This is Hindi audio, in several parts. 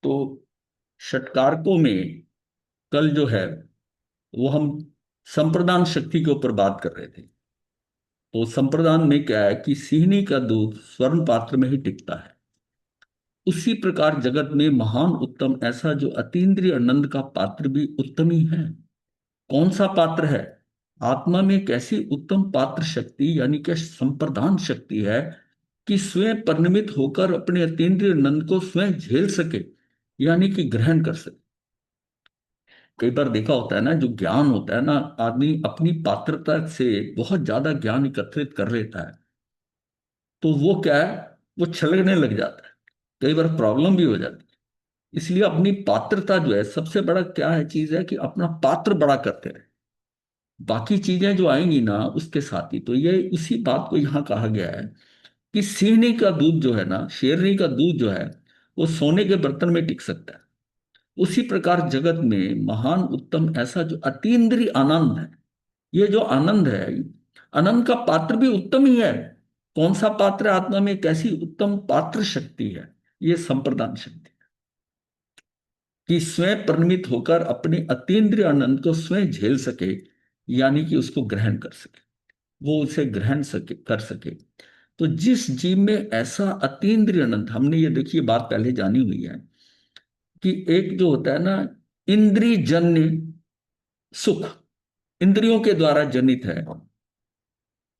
तो षटकारकों में कल जो है वो हम संप्रदान शक्ति के ऊपर बात कर रहे थे। तो संप्रदान में क्या है कि सिहनी का दूध स्वर्ण पात्र में ही टिकता है। उसी प्रकार जगत में महान उत्तम ऐसा जो अतीन्द्रिय आनंद का पात्र भी उत्तम ही है। कौन सा पात्र है? आत्मा में एक ऐसी उत्तम पात्र शक्ति यानी कि संप्रदान शक्ति है कि स्वयं परिणमित होकर अपने अतीन्द्रिय आनंद को स्वयं झेल सके, यानी कि ग्रहण कर सके। कई बार देखा होता है ना, जो ज्ञान होता है ना, आदमी अपनी पात्रता से बहुत ज्यादा ज्ञान एकत्रित कर लेता है, तो वो क्या है, वो छलकने लग जाता है। कई बार प्रॉब्लम भी हो जाती है। इसलिए अपनी पात्रता जो है, सबसे बड़ा क्या है चीज है कि अपना पात्र बड़ा करते रहे। बाकी चीजें जो आएंगी ना उसके साथ ही। तो ये उसी बात को यहाँ कहा गया है कि सिंहनी का दूध जो है ना, शेरनी का दूध जो है, वो सोने के बर्तन में टिक सकता है। उसी प्रकार जगत में महान उत्तम ऐसा जो अतीन्द्रिय आनंद है, ये जो आनंद है, आनंद का पात्र भी उत्तम ही है। कौन सा पात्र है? आत्मा में एक ऐसी उत्तम पात्र शक्ति है, ये संप्रदान शक्ति, कि स्वयं परिणमित होकर अपने अतीन्द्रिय आनंद को स्वयं झेल सके, यानी कि उसको ग्रहण कर सके, वो उसे ग्रहण सके कर सके। तो जिस जीव में ऐसा अतीन्द्रिय आनंद, हमने ये देखिए बात पहले जानी हुई है कि एक जो होता है ना इंद्रिय जन्य सुख, इंद्रियों के द्वारा जनित है।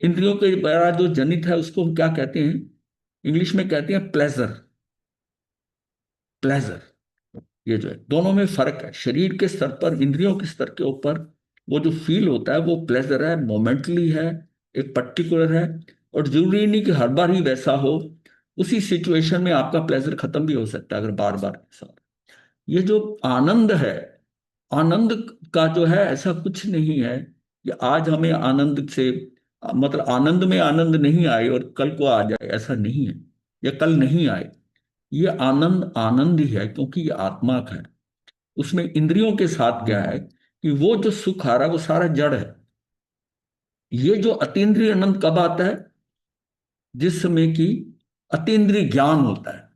इंद्रियों के द्वारा जो जनित है उसको हम क्या कहते हैं? इंग्लिश में कहते हैं प्लेजर। प्लेजर, ये जो है, दोनों में फर्क है। शरीर के स्तर पर, इंद्रियों के स्तर के ऊपर वो जो फील होता है वो प्लेजर है, मोमेंटली है, एक पर्टिकुलर है। और जरूरी नहीं कि हर बार ही वैसा हो। उसी सिचुएशन में आपका प्लेजर खत्म भी हो सकता है अगर बार बार ऐसा हो। ये जो आनंद है, आनंद का जो है ऐसा कुछ नहीं है कि आज हमें आनंद से, मतलब आनंद में आनंद नहीं आए और कल को आ जाए, ऐसा नहीं है। या कल नहीं आए, ये आनंद आनंद ही है, क्योंकि ये आत्मा का है। उसमें इंद्रियों के साथ क्या है कि वो जो सुख आ रहा है वो सारा जड़ है। ये जो अतीन्द्रिय आनंद कब आता है? जिस समय की अतीन्द्रिय ज्ञान होता है।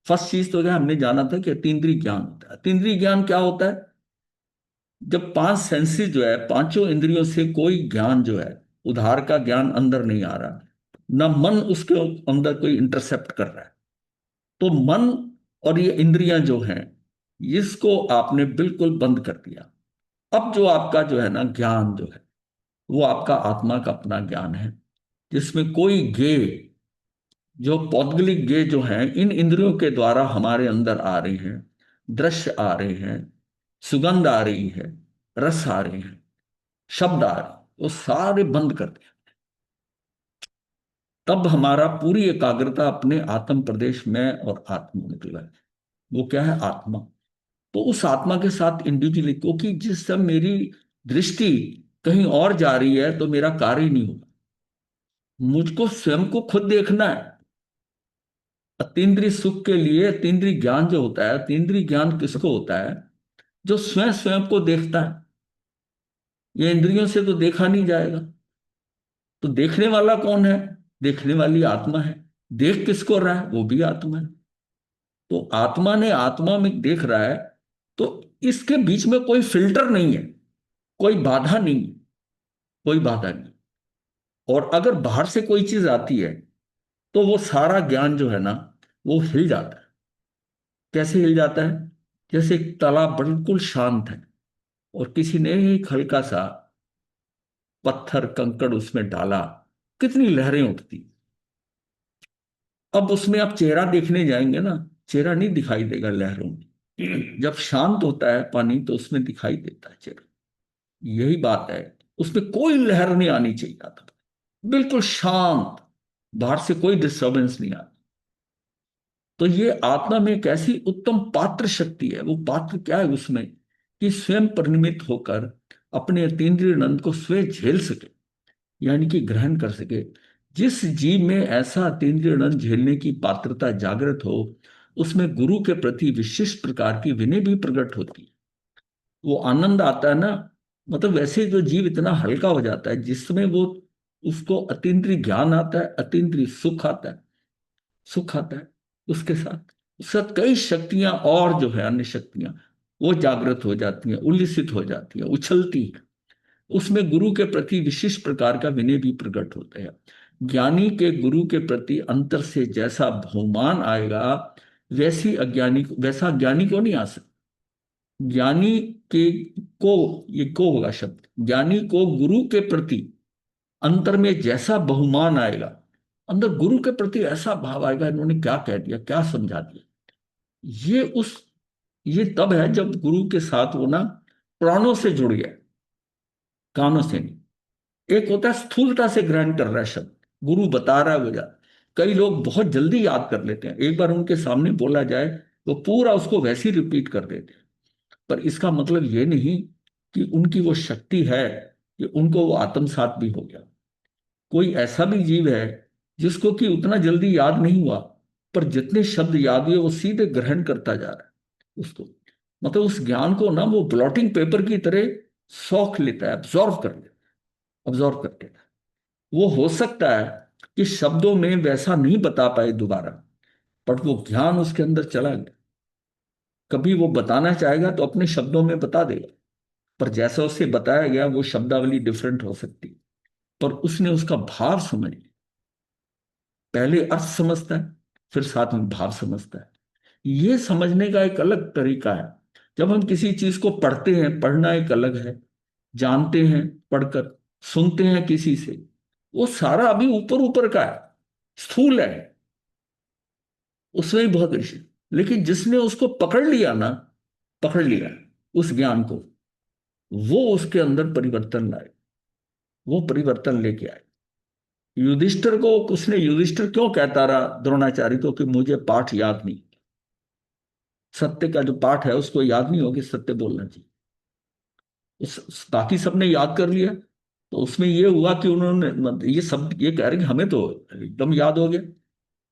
फर्स्ट चीज तो क्या हमने जाना था कि अतीन्द्रिय ज्ञान होता है। अतीन्द्रिय ज्ञान क्या होता है? जब पांच सेंसेस जो है, पांचों इंद्रियों से कोई ज्ञान जो है, उधार का ज्ञान अंदर नहीं आ रहा, न मन उसके अंदर कोई इंटरसेप्ट कर रहा है, तो मन और ये इंद्रियां जो हैं, इसको आपने बिल्कुल बंद कर दिया। अब जो आपका जो है ना ज्ञान जो है, वो आपका आत्मा का अपना ज्ञान है, जिसमें कोई गे, जो पौद्गलिक गे जो हैं, इन इंद्रियों के द्वारा हमारे अंदर आ रहे हैं। दृश्य आ रहे हैं, सुगंध आ रही है, रस आ रहे हैं, शब्द आ रहे हैं, वो सारे बंद कर दिया। तब हमारा पूरी एकाग्रता अपने आत्म प्रदेश में और आत्मा में निकला है। वो क्या है? आत्मा। तो उस आत्मा के साथ इंडिविजुअली, क्योंकि जिस समय मेरी दृष्टि कहीं और जा रही है तो मेरा कार्य ही नहीं होगा। मुझको स्वयं को खुद देखना है। अतीन्द्रिय सुख के लिए अतीन्द्रिय ज्ञान जो होता है, अतीन्द्रिय ज्ञान किसको होता है? जो स्वयं स्वयं को देखता है। ये इंद्रियों से तो देखा नहीं जाएगा। तो देखने वाला कौन है? देखने वाली आत्मा है। देख किसको रहा है? वो भी आत्मा है। तो आत्मा ने आत्मा में देख रहा है। तो इसके बीच में कोई फिल्टर नहीं है, कोई बाधा नहीं है, कोई बाधा नहीं। और अगर बाहर से कोई चीज आती है तो वो सारा ज्ञान जो है ना, वो हिल जाता है। कैसे हिल जाता है? जैसे एक तालाब बिल्कुल शांत है और किसी ने एक हल्का सा पत्थर कंकड़ उसमें डाला, कितनी लहरें उठती। अब उसमें आप चेहरा देखने जाएंगे ना, चेहरा नहीं दिखाई देगा लहरों में। जब शांत होता है पानी तो उसमें दिखाई देता है चेहरा। यही बात है, उसमें कोई लहर नहीं आनी चाहिए था, बिल्कुल शांत, बाहर से कोई डिस्टरबेंस नहीं आती। तो ये आत्मा में एक ऐसी उत्तम पात्र शक्ति है। वो पात्र क्या है उसमें? कि स्वयं परिणमित होकर अपने अतीन्द्रिय आनंद को स्वयं झेल सके, यानी कि ग्रहण कर सके। जिस जीव में ऐसा अतीन्द्रिय आनंद झेलने की पात्रता जागृत हो, उसमें गुरु के प्रति विशिष्ट प्रकार की विनय भी प्रकट होती है। वो आनंद आता है ना, मतलब वैसे जो जीव इतना हल्का हो जाता है जिसमें वो, उसको अतीन्द्रिय ज्ञान आता है, अतीन्द्रिय सुख आता है, सुख आता है उसके साथ। उसका कई शक्तियां और जो है अन्य शक्तियां वो जागृत हो जाती हैं, उल्लसित हो जाती हैं, उछलती हैं। उसमें गुरु के प्रति विशिष्ट प्रकार का विनय भी प्रकट होता है। ज्ञानी के गुरु के प्रति अंतर से जैसा बहुमान आएगा, वैसा ज्ञानी को नहीं आ सकता। ज्ञानी के को, ये को होगा शब्द, ज्ञानी को गुरु के प्रति अंतर में जैसा बहुमान आएगा, अंदर गुरु के प्रति ऐसा भाव आएगा, इन्होंने क्या कह दिया, क्या समझा दिया। ये उस ये तब है जब गुरु के साथ वो ना प्राणों से जुड़ गया, कानों से नहीं। एक होता है स्थूलता से ग्रहण कर रहा है शब्द, गुरु बता रहा है वो जा। कई लोग बहुत जल्दी याद कर लेते हैं, एक बार उनके सामने बोला जाए तो पूरा उसको वैसे ही रिपीट कर देते हैं। पर इसका मतलब ये नहीं कि उनकी वो शक्ति है कि उनको वो आत्मसात भी हो गया। कोई ऐसा भी जीव है जिसको कि उतना जल्दी याद नहीं हुआ, पर जितने शब्द याद हुए वो सीधे ग्रहण करता जा रहा है उसको। मतलब उस ज्ञान को ना वो ब्लॉटिंग पेपर की तरह सौख लेता है, ऑब्जॉर्व कर लेता है। वो हो सकता है कि शब्दों में वैसा नहीं बता पाए दोबारा, पर वो ज्ञान उसके अंदर चला गया। कभी वो बताना चाहेगा तो अपने शब्दों में बता देगा, पर जैसा उसे बताया गया वो शब्दावली डिफरेंट हो सकती है, पर उसने उसका भाव समझ लिया। पहले अर्थ समझता है, फिर साथ में भाव समझता है। ये समझने का एक अलग तरीका है। जब हम किसी चीज को पढ़ते हैं, पढ़ना एक अलग है, जानते हैं पढ़कर, सुनते हैं किसी से, वो सारा अभी ऊपर ऊपर का है, स्थूल है, उसमें भी बहुत ऋषि। लेकिन जिसने उसको पकड़ लिया ना, पकड़ लिया उस ज्ञान को, वो उसके अंदर परिवर्तन लाए, वो परिवर्तन लेके आए। युधिष्ठिर को, उसने युधिष्ठिर क्यों कहता रहा द्रोणाचार्य को कि मुझे पाठ याद नहीं, सत्य का जो पाठ है उसको याद नहीं हो कि सत्य बोलना चाहिए। बाकी सबने याद कर लिया, तो उसमें ये हुआ कि उन्होंने ये सब ये कह रहे कि हमें तो एकदम याद हो गया,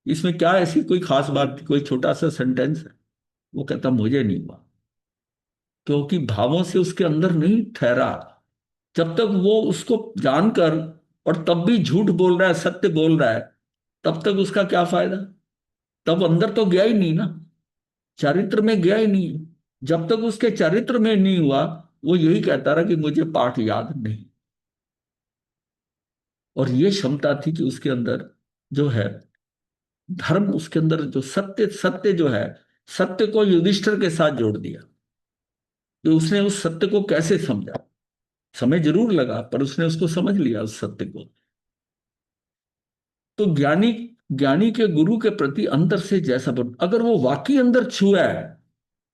इसमें क्या ऐसी कोई खास बात, कोई छोटा सा सेंटेंस है। वो कहता मुझे नहीं हुआ, क्योंकि भावों से उसके अंदर नहीं ठहरा। जब तक वो उसको जानकर और तब भी झूठ बोल रहा है, सत्य बोल रहा है, तब तक उसका क्या फायदा। तब अंदर तो गया ही नहीं ना, चरित्र में गया ही नहीं। जब तक उसके चरित्र में नहीं हुआ, वो यही कहता रहा कि मुझे पाठ याद नहीं। और ये क्षमता थी कि उसके अंदर जो है धर्म, उसके अंदर जो सत्य, सत्य जो है, सत्य को युधिष्ठिर के साथ जोड़ दिया। तो उसने उस सत्य को कैसे समझा, समय जरूर लगा, पर उसने उसको समझ लिया उस सत्य को। तो ज्ञानी, ज्ञानी के गुरु के प्रति अंदर से जैसा अगर वो वाकई अंदर छुआ है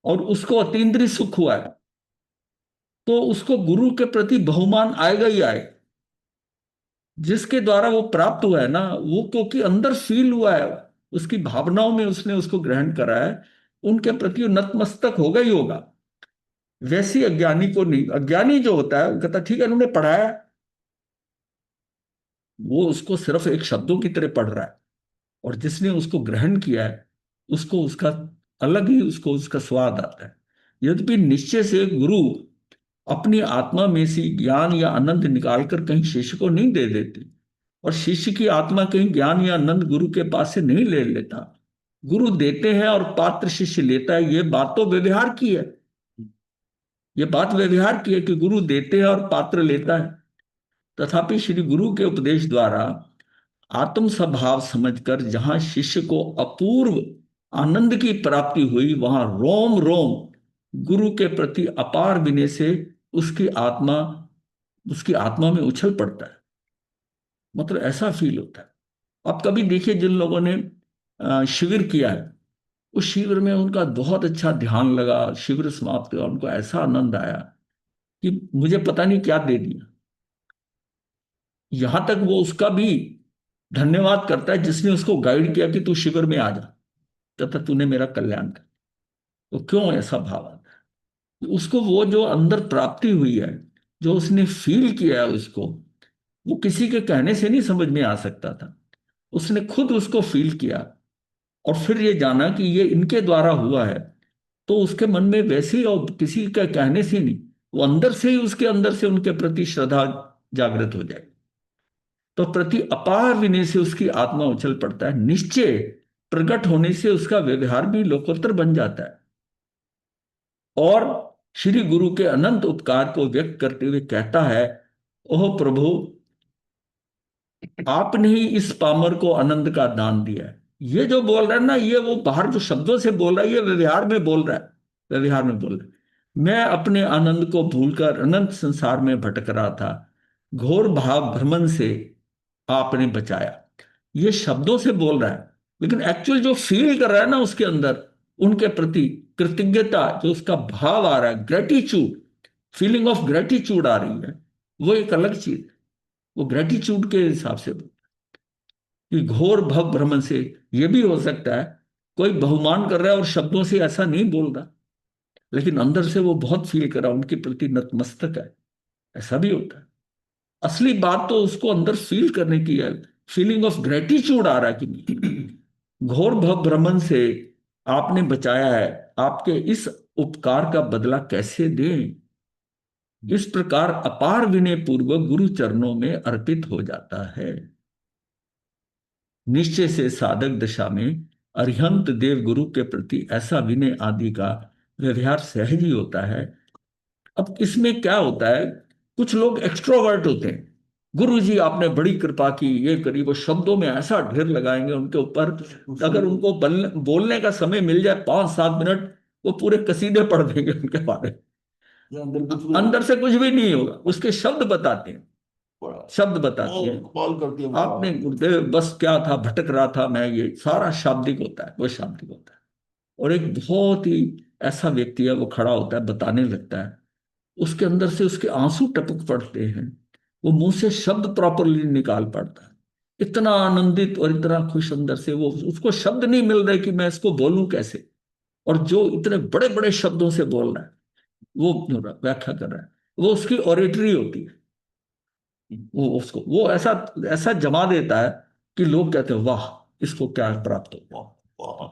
और उसको अतीन्द्रिय सुख हुआ है, तो उसको गुरु के प्रति बहुमान आएगा ही आएगा। जिसके द्वारा वो प्राप्त हुआ है ना, वो क्योंकि अंदर फील हुआ है, उसकी भावनाओं में उसने उसको ग्रहण करा है, उनके प्रति वो नतमस्तक होगा ही होगा। वैसे अज्ञानी को नहीं। अज्ञानी जो होता है वो कहता ठीक है इन्होंने पढ़ाया, वो उसको सिर्फ एक शब्दों की तरह पढ़ रहा है। और जिसने उसको ग्रहण किया है, उसको उसका अलग ही, उसको उसका स्वाद आता है। यद्यपि निश्चय से गुरु अपनी आत्मा में से ज्ञान या आनंद निकालकर कहीं शिष्य को नहीं दे देते, और शिष्य की आत्मा कहीं ज्ञान या आनंद गुरु के पास से नहीं ले लेता। गुरु देते हैं और पात्र शिष्य लेता है, ये बात तो व्यवहार की है। ये बात व्यवहार की है कि गुरु देते हैं और पात्र लेता है। तथापि श्री गुरु के उपदेश द्वारा आत्म स्वभाव समझकर जहां शिष्य को अपूर्व आनंद की प्राप्ति हुई, वहां रोम रोम गुरु के प्रति अपार विनय से उसकी आत्मा, उसकी आत्मा में उछल पड़ता है। मतलब ऐसा फील होता है। आप कभी देखिए जिन लोगों ने शिविर किया है, उस शिविर में उनका बहुत अच्छा ध्यान लगा, शिविर समाप्त हुआ, उनको ऐसा आनंद आया कि मुझे पता नहीं क्या दे दिया। यहां तक वो उसका भी धन्यवाद करता है जिसने उसको गाइड किया कि तू शिविर में आ जा, तथा तूने मेरा कल्याण कर। तो क्यों ऐसा भाव आता है, उसको वो जो अंदर प्राप्ति हुई है, जो उसने फील किया है, उसको वो किसी के कहने से नहीं समझ में आ सकता था। उसने खुद उसको फील किया और फिर ये जाना कि ये इनके द्वारा हुआ है। तो उसके मन में वैसे ही, और किसी का कहने से नहीं, वो अंदर से ही, उसके अंदर से उनके प्रति श्रद्धा जागृत हो जाए। तो प्रति अपार विनय से उसकी आत्मा उछल पड़ता है। निश्चय प्रकट होने से उसका व्यवहार भी लोकोत्तर बन जाता है। और श्री गुरु के अनंत उपकार को व्यक्त करते हुए कहता है, ओह प्रभु, आपने ही इस पामर को आनंद का दान दिया है। ये जो बोल रहा है ना, ये वो बाहर जो शब्दों से बोल रहा है, ये व्यवहार में बोल रहा है, व्यवहार में बोल रहा है। मैं अपने आनंद को भूलकर अनंत संसार में भटक रहा था, घोर भाव भ्रमण से आपने बचाया। ये शब्दों से बोल रहा है, लेकिन एक्चुअल जो फील कर रहा है ना उसके अंदर, उनके प्रति कृतज्ञता, जो उसका भाव आ रहा है, ग्रेटिट्यूड, फीलिंग ऑफ ग्रेटिट्यूड आ रही है, वो एक अलग चीज। वो ग्रेटिट्यूड के हिसाब से कि घोर भव भ्रमण से, ये भी हो सकता है कोई बहुमान कर रहा है और शब्दों से ऐसा नहीं बोल रहा, लेकिन अंदर से वो बहुत फील कर रहा है, उनके प्रति नतमस्तक है, ऐसा भी होता है। असली बात तो उसको अंदर फील करने की है, फीलिंग ऑफ ग्रेटिट्यूड आ रहा है कि नहीं। घोर भव भ्रमण से आपने बचाया है, आपके इस उपकार का बदला कैसे दें। इस प्रकार अपार विनय पूर्वक गुरु चरणों में अर्पित हो जाता है। निश्चय से साधक दशा में अरिहंत देव गुरु के प्रति ऐसा विनय आदि का व्यवहार सहज ही होता है। अब इसमें क्या होता है, कुछ लोग एक्सट्रोवर्ट होते हैं, गुरु जी आपने बड़ी कृपा की, ये करी, वो शब्दों में ऐसा ढेर लगाएंगे उनके ऊपर, अगर उनको बोलने का समय मिल जाए 5-7 मिनट, वो पूरे कसीदे पढ़ देंगे उनके बारे में। अंदर से कुछ भी नहीं होगा, उसके शब्द बताते हैं, शब्द बताते हैं, कॉल करती है आपने गुरुदेव बस क्या था, भटक रहा था मैं, ये सारा शाब्दिक होता है, वो शाब्दिक होता है। और एक बहुत ही ऐसा व्यक्ति है, वो खड़ा होता है, बताने लगता है, उसके अंदर से उसके आंसू टपक पड़ते हैं, वो मुंह से शब्द प्रॉपरली निकाल पड़ता है, इतना आनंदित और इतना खुश अंदर से, वो उसको शब्द नहीं मिल रहे कि मैं इसको बोलूं कैसे। और जो इतने बड़े बड़े शब्दों से बोल रहा है, वो व्याख्या कर रहा है, वो उसकी ओरेटरी होती है। वो उसको वो ऐसा ऐसा जमा देता है कि लोग कहते हैं वाह, इसको क्या प्राप्त हो, वाह वाह।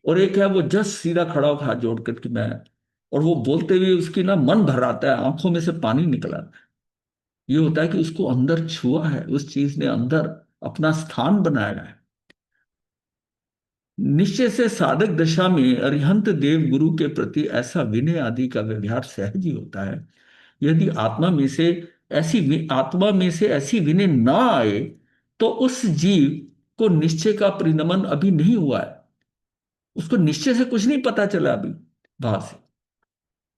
और एक है वो जस्ट सीधा खड़ा होकर हाथ जोड़ कर कि मैं, और वो बोलते हुए उसकी ना मन भर आता है, आंखों में से पानी निकल आता है। ये होता है कि उसको अंदर छुआ है, उस चीज ने अंदर अपना स्थान बनाया है। निश्चय से साधक दशा में अरिहंत देव गुरु के प्रति ऐसा विनय आदि का व्यवहार सहज ही होता है। यदि आत्मा में से ऐसी विनय ना आए, तो उस जीव को निश्चय का परिणमन अभी नहीं हुआ है, उसको निश्चय से कुछ नहीं पता चला अभी बाहर से,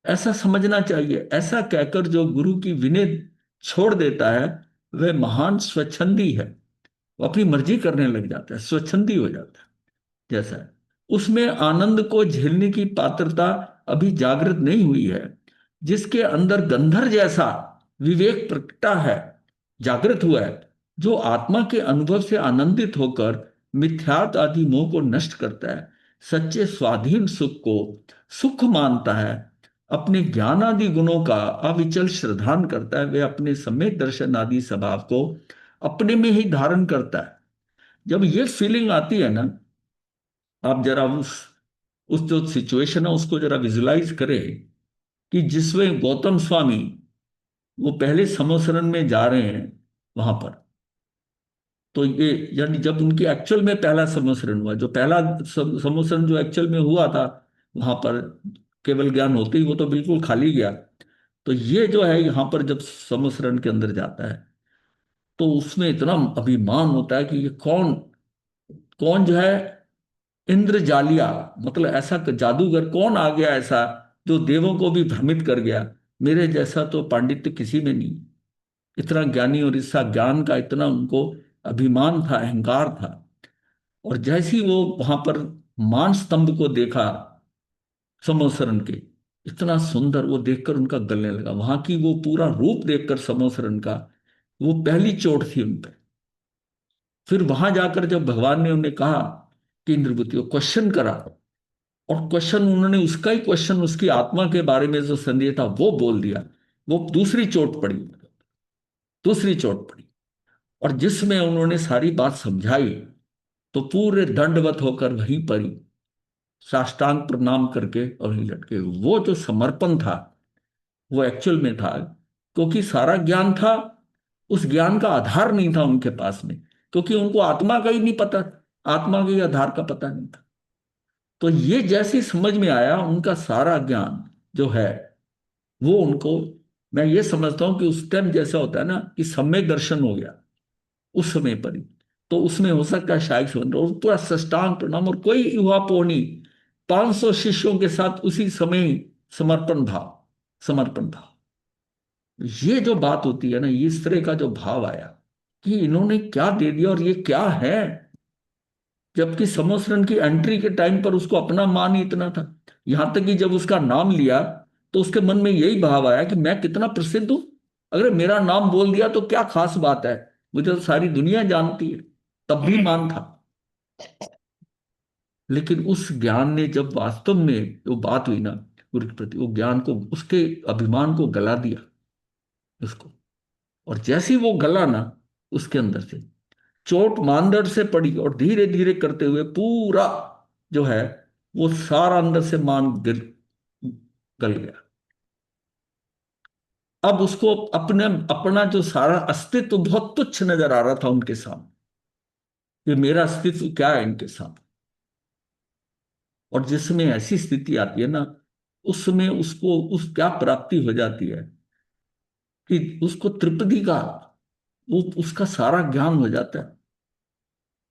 ऐसा समझना चाहिए। ऐसा कहकर जो गुरु की विनय छोड़ देता है, वह महान स्वच्छंदी है, वो अपनी मर्जी करने लग जाता है, स्वच्छंदी हो जाता है। जैसा है उसमें आनंद को झेलने की पात्रता अभी जागृत नहीं हुई है। जिसके अंदर गंधर जैसा विवेक प्रकटा है, जागृत हुआ है, जो आत्मा के अनुभव से आनंदित होकर मिथ्यात्व आदि मोह को नष्ट करता है, सच्चे स्वाधीन सुख को सुख मानता है, अपने ज्ञान आदि गुणों का अविचल श्रद्धान करता है, वह अपने सम्यक दर्शन आदि स्वभाव को अपने में ही धारण करता है। जब ये फीलिंग आती है ना, आप जरा उस जो सिचुएशन है उसको जरा विजुलाइज करें, कि जिसमें गौतम स्वामी वो पहले समोसरण में जा रहे हैं वहां पर, तो ये यानी जब उनकी एक्चुअल में पहला समोसरण हुआ, जो पहला समोसरण जो एक्चुअल में हुआ था वहां पर, केवल ज्ञान होते ही वो तो बिल्कुल खाली गया। तो ये जो है यहाँ पर जब समोसरण के अंदर जाता है, तो उसमें इतना अभिमान होता है कि ये कौन, कौन जो है इंद्रजालिया, मतलब ऐसा जादूगर कौन आ गया ऐसा, जो देवों को भी भ्रमित कर गया। मेरे जैसा तो पांडित्य किसी में नहीं, इतना ज्ञानी और इसका ज्ञान का इतना उनको अभिमान था, अहंकार था। और जैसे ही वो वहां पर मान स्तंभ को देखा समोसरन के, इतना सुंदर, वो देखकर उनका गलने लगा, वहां की वो पूरा रूप देखकर समोसरन का, वो पहली चोट थी उन पे। फिर वहां जाकर जब भगवान ने उन्हें कहा कि इंद्रवती को क्वेश्चन करा, और क्वेश्चन उन्होंने उसका ही क्वेश्चन, उसकी आत्मा के बारे में जो संदेह था वो बोल दिया, वो दूसरी चोट पड़ी, दूसरी चोट पड़ी। और जिसमें उन्होंने सारी बात समझाई, तो पूरे दंडवत होकर वहीं पर ही साष्टांग प्रणाम करके और वहीं लटके। वो जो समर्पण था वो एक्चुअल में था, क्योंकि सारा ज्ञान था, उस ज्ञान का आधार नहीं था उनके पास में, क्योंकि उनको आत्मा का ही नहीं पता था। आत्मा के आधार का पता नहीं था। तो ये जैसे समझ में आया, उनका सारा ज्ञान जो है वो उनको, मैं ये समझता हूं कि उस टाइम जैसा होता है ना कि सम्यक दर्शन हो गया उस समय पर ही। तो उसमें हो सकता है शायद सुंदर और पूरा साष्टांग प्रणाम, और कोई युवा पोनी 500 शिष्यों के साथ उसी समय ही समर्पण भाव, समर्पण भाव। ये जो बात होती है ना, इस तरह का जो भाव आया कि इन्होंने क्या दे दिया और ये क्या है। जबकि समोसरन की एंट्री के टाइम पर उसको अपना मान ही इतना था, यहां तक कि जब उसका नाम लिया तो उसके मन में यही भाव आया कि मैं कितना प्रसिद्ध हूं, अगर मेरा नाम बोल दिया तो क्या खास बात है, मुझे तो सारी दुनिया जानती है। तब भी मान था। लेकिन उस ज्ञान ने जब वास्तव में वो बात हुई ना गुरु के प्रति, वो ज्ञान को, उसके अभिमान को गला दिया उसको। और जैसे ही वो गला ना, उसके अंदर से चोट मांदड़ से पड़ी और धीरे धीरे करते हुए पूरा जो है वो सारा अंदर से मान गल गया। अब उसको अपने अपना जो सारा अस्तित्व बहुत तुच्छ नजर आ रहा था उनके सामने, कि मेरा अस्तित्व क्या है इनके सामने। और जिसमें ऐसी स्थिति आती है ना, उसमें उसको उस क्या प्राप्ति हो जाती है कि उसको त्रिपदी का, वो उसका सारा ज्ञान हो जाता है।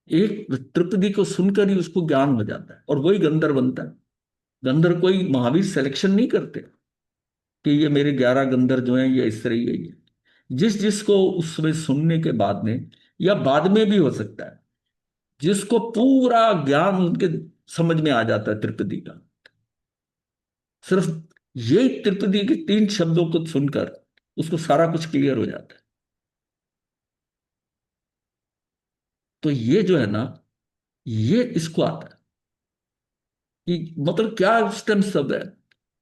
एक त्रिपदी को सुनकर ही उसको ज्ञान हो जाता है और वही गंधर्व बनता है। गंधर्व कोई महावीर सिलेक्शन नहीं करते कि ये मेरे 11 गंधर्व जो हैं ये इस तरह ही है, ये जिस जिसको उसमें सुनने के बाद में या बाद में भी हो सकता है, जिसको पूरा ज्ञान उनके समझ में आ जाता है त्रिपदी का, सिर्फ यही त्रिपदी के 3 शब्दों को सुनकर उसको सारा कुछ क्लियर हो जाता है। तो ये जो है ना, ये इसको आता है कि मतलब क्या स्टेम शब्द है,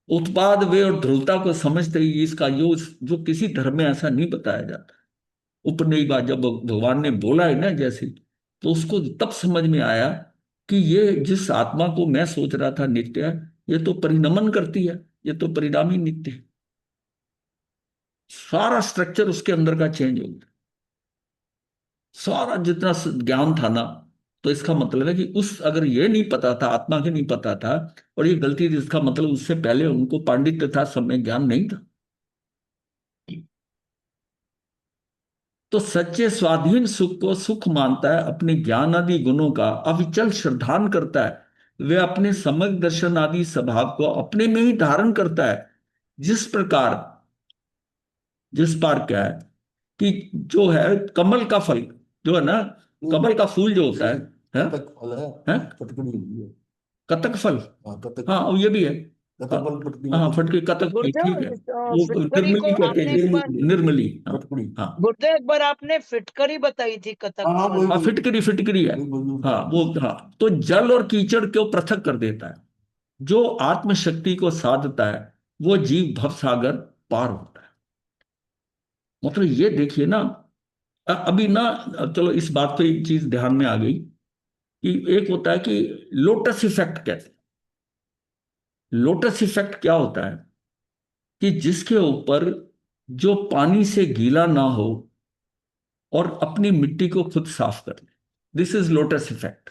उत्पाद वे और ध्रुवता को समझते ही इसका जो जो किसी धर्म में ऐसा नहीं बताया जाता। उपनयी बात जब भगवान ने बोला है ना जैसे, तो उसको तब समझ में आया कि ये जिस आत्मा को मैं सोच रहा था नित्य है, ये तो परिणमन करती है, ये तो परिणामी नित्य है। सारा स्ट्रक्चर उसके अंदर का चेंज हो गया, सारा जितना ज्ञान था ना। तो इसका मतलब है कि उस, अगर ये नहीं पता था, आत्मा के नहीं पता था और ये गलती थी, इसका मतलब उससे पहले उनको पांडित्य था, समय ज्ञान नहीं था। तो सच्चे स्वाधीन सुख को सुख मानता है, अपने ज्ञान आदि गुणों का अविचल श्रद्धान करता है। वे अपने समग्र दर्शन आदि स्वभाव को अपने में ही धारण करता है। जिस प्रकार, जिस बार क्या है कि जो है कमल का फल जो है ना, कमल का फूल जो होता है? कतक फल है, है? फटकड़ी है। कतक फल। हाँ कतक, हाँ और ये भी है। हाँ। कतक फल फटकड़ी हाँ, मतलब। फटके कतक फल ठीक है। गुरुदेव वो फिटकरी निर्मली को कहते आपने हैं, एक बार, निर्मली। हाँ। फटकड़ी। हाँ। गुरुदेव एक बार आपने फिटकरी बताई थी, कथक हाँ हाँ फल। वही हाँ, वही फिटकरी, फिटकरी है। वही वही हाँ बता वो, रहा हाँ तो जल और कीचड़ को पृथक कर देता है। जो आत्मशक्ति को साधता है वो जीव भवसागर पार होता है। मतलब ये देखिए ना, अभी ना, चलो इस बात पे एक चीज ध्यान में आ गई कि एक होता है कि लोटस इफेक्ट कहते हैं। लोटस इफेक्ट क्या होता है कि जिसके ऊपर जो पानी से गीला ना हो और अपनी मिट्टी को खुद साफ कर ले, this is lotus effect.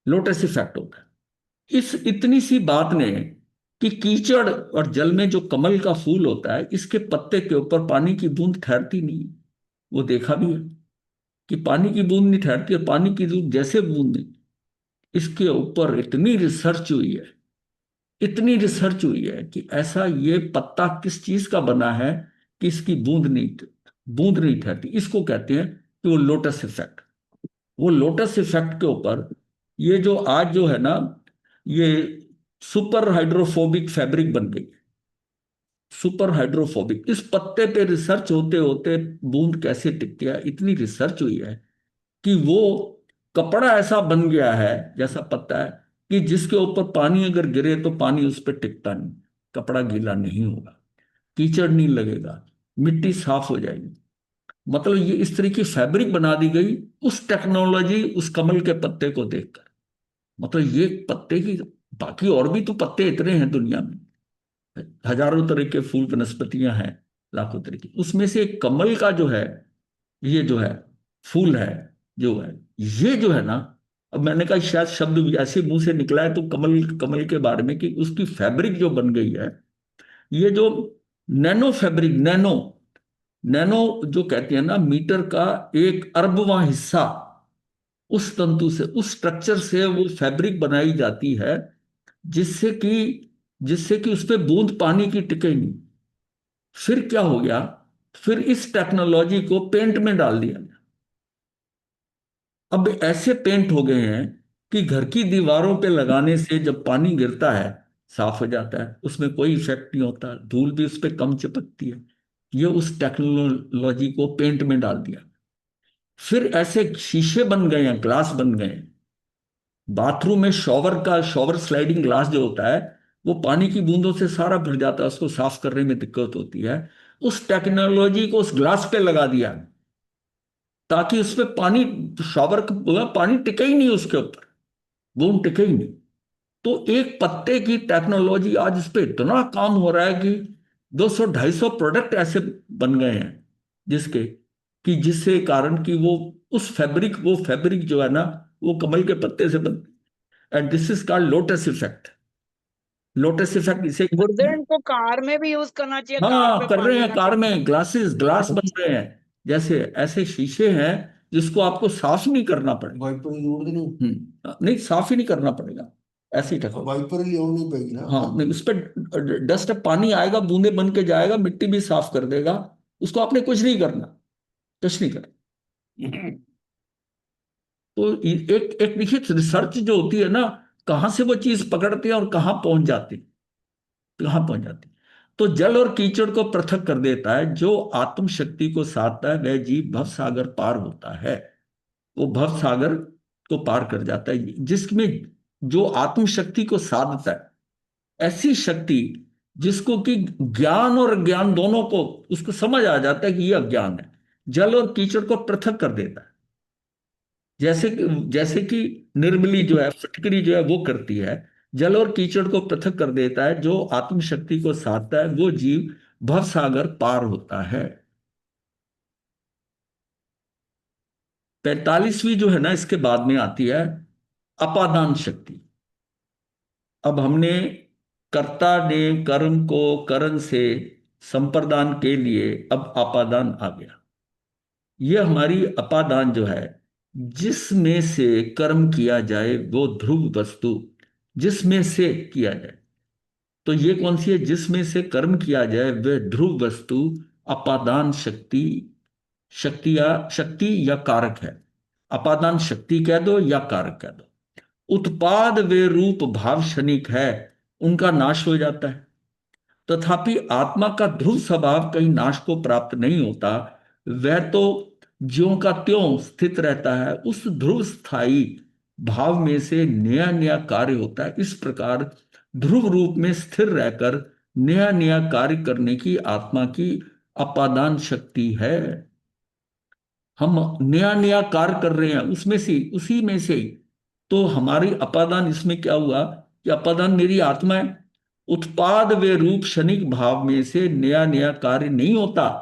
Lotus effect होता है इस इतनी सी बात ने, कि कीचड़ और जल में जो कमल का फूल होता है, इसके पत्ते के ऊपर पानी की बूंद ठहरती नहीं है। वो देखा भी है कि पानी की बूंद नहीं ठहरती, और पानी की बूंद जैसे बूंद नहीं। इसके ऊपर इतनी रिसर्च हुई है, इतनी रिसर्च हुई है कि ऐसा ये पत्ता किस चीज का बना है कि इसकी बूंद नहीं ठहरती। इसको कहते हैं कि वो लोटस इफेक्ट। वो लोटस इफेक्ट के ऊपर ये जो आज जो है ना, ये सुपर हाइड्रोफोबिक फैब्रिक बन गई। सुपर हाइड्रोफोबिक, इस पत्ते पे रिसर्च होते होते बूंद कैसे टिकती है, इतनी रिसर्च हुई है कि वो कपड़ा ऐसा बन गया है, जैसा पत्ता है, कि जिसके ऊपर पानी अगर गिरे तो पानी उस पर टिकता नहीं, कपड़ा गीला नहीं होगा, कीचड़ नहीं लगेगा, मिट्टी साफ हो जाएगी। मतलब ये इस तरह की फैब्रिक बना दी गई उस टेक्नोलॉजी, उस कमल के पत्ते को देखकर। मतलब ये पत्ते की, बाकी और भी तो पत्ते इतने हैं दुनिया में, हजारों तरह के फूल वनस्पतियां हैं, लाखों तरह की, उसमें से एक कमल का जो है, ये जो है फूल है, जो है, ये जो है ना, अब मैंने कहा शायद शब्द भी ऐसे मुंह से निकला है, तो कमल, कमल के बारे में, कि उसकी फैब्रिक जो बन गई है, ये जो नैनो फैब्रिक, नैनो, नैनो जो कहते हैं ना, मीटर का 1 अरबवां हिस्सा उस तंतु से, उस स्ट्रक्चर से वो फैब्रिक बनाई जाती है, जिससे कि जिससे कि उस पे बूंद पानी की टिके नहीं। फिर क्या हो गया, फिर इस टेक्नोलॉजी को पेंट में डाल दिया गया। अब ऐसे पेंट हो गए हैं कि घर की दीवारों पे लगाने से जब पानी गिरता है, साफ हो जाता है, उसमें कोई इफेक्ट नहीं होता, धूल भी उस पर कम चिपकती है। ये उस टेक्नोलॉजी को पेंट में डाल दिया। फिर ऐसे शीशे बन गए हैं, ग्लास बन गए हैं। बाथरूम में शॉवर का, शॉवर स्लाइडिंग ग्लास जो होता है, वो पानी की बूंदों से सारा भर जाता है, उसको साफ करने में दिक्कत होती है। उस टेक्नोलॉजी को उस ग्लास पे लगा दिया, ताकि उस पे पानी, शॉवर का पानी टिके ही नहीं, उसके ऊपर बूंद टिके ही नहीं। तो एक पत्ते की टेक्नोलॉजी आज इस पे इतना काम हो रहा है कि 200-250 प्रोडक्ट ऐसे बन गए हैं, जिसके कि जिससे कारण कि वो फैब्रिक जो है ना, वो कमल के पत्ते से बन। And this is called lotus effect. Lotus effect इसे कहते गुरुदेव, हैं। इनको कार में भी यूज करना चाहिए, कार हाँ, में कर रहे पानी हैं, ना कार टिके। में ग्लासेस, ग्लास बन रहे हैं, जैसे ऐसे शीशे हैं जिसको आपको साफ नहीं करना पड़ेगा। वाइपर की जरूरत नहीं। नहीं, साफ ही नहीं करना पड़ेगा, ऐसी टेक्नोलॉजी। वाइपर ही नहीं पेगी ना। हाँ, नहीं, उस पर डस्ट, पानी आएगा, बूंदे बन के जाएगा, मिट्टी भी साफ कर देगा, उसको आपने कुछ नहीं करना, टच नहीं करना। तो एक एक देखिए, रिसर्च जो होती है ना, कहाँ से वो चीज पकड़ती है और कहाँ पहुंच जाती, कहाँ पहुंच जाती। तो जल और कीचड़ को पृथक कर देता है, जो आत्म शक्ति को साधता है वह जीव भव सागर पार होता है। वो भव सागर को पार कर जाता है, जिसमें जो आत्म शक्ति को साधता है, ऐसी शक्ति जिसको कि ज्ञान और अज्ञान दोनों को, उसको समझ आ जाता है कि यह अज्ञान है, जल और कीचड़ को पृथक कर देता है। जैसे कि निर्मली जो है, फटकरी जो है, वो करती है, जल और कीचड़ को पृथक कर देता है। जो आत्म शक्ति को साधता है वो जीव भव सागर पार होता है। 45वीं जो है ना, इसके बाद में आती है अपादान शक्ति। अब हमने, कर्ता ने कर्म को करण से संप्रदान के लिए, अब अपादान आ गया। यह हमारी अपादान जो है, जिसमें से कर्म किया जाए वो ध्रुव वस्तु, जिसमें से किया जाए। तो ये कौन सी है, जिसमें से कर्म किया जाए वह ध्रुव वस्तु अपादान शक्ति, शक्ति या कारक है। अपादान शक्ति कह दो या कारक कह दो। उत्पाद वे रूप भाव क्षणिक है, उनका नाश हो जाता है। तथापि आत्मा का ध्रुव स्वभाव कहीं नाश को प्राप्त नहीं होता, वह तो ज्यों का त्यों स्थित रहता है। उस ध्रुव स्थायी भाव में से नया नया कार्य होता है। इस प्रकार ध्रुव रूप में स्थिर रहकर नया नया कार्य करने की आत्मा की अपादान शक्ति है। हम नया नया कार्य कर रहे हैं, उसमें से, उसी में से ही। तो हमारी अपादान इसमें क्या हुआ, कि अपादान मेरी आत्मा है। उत्पाद वे रूप क्षणिक भाव में से नया नया कार्य नहीं होता,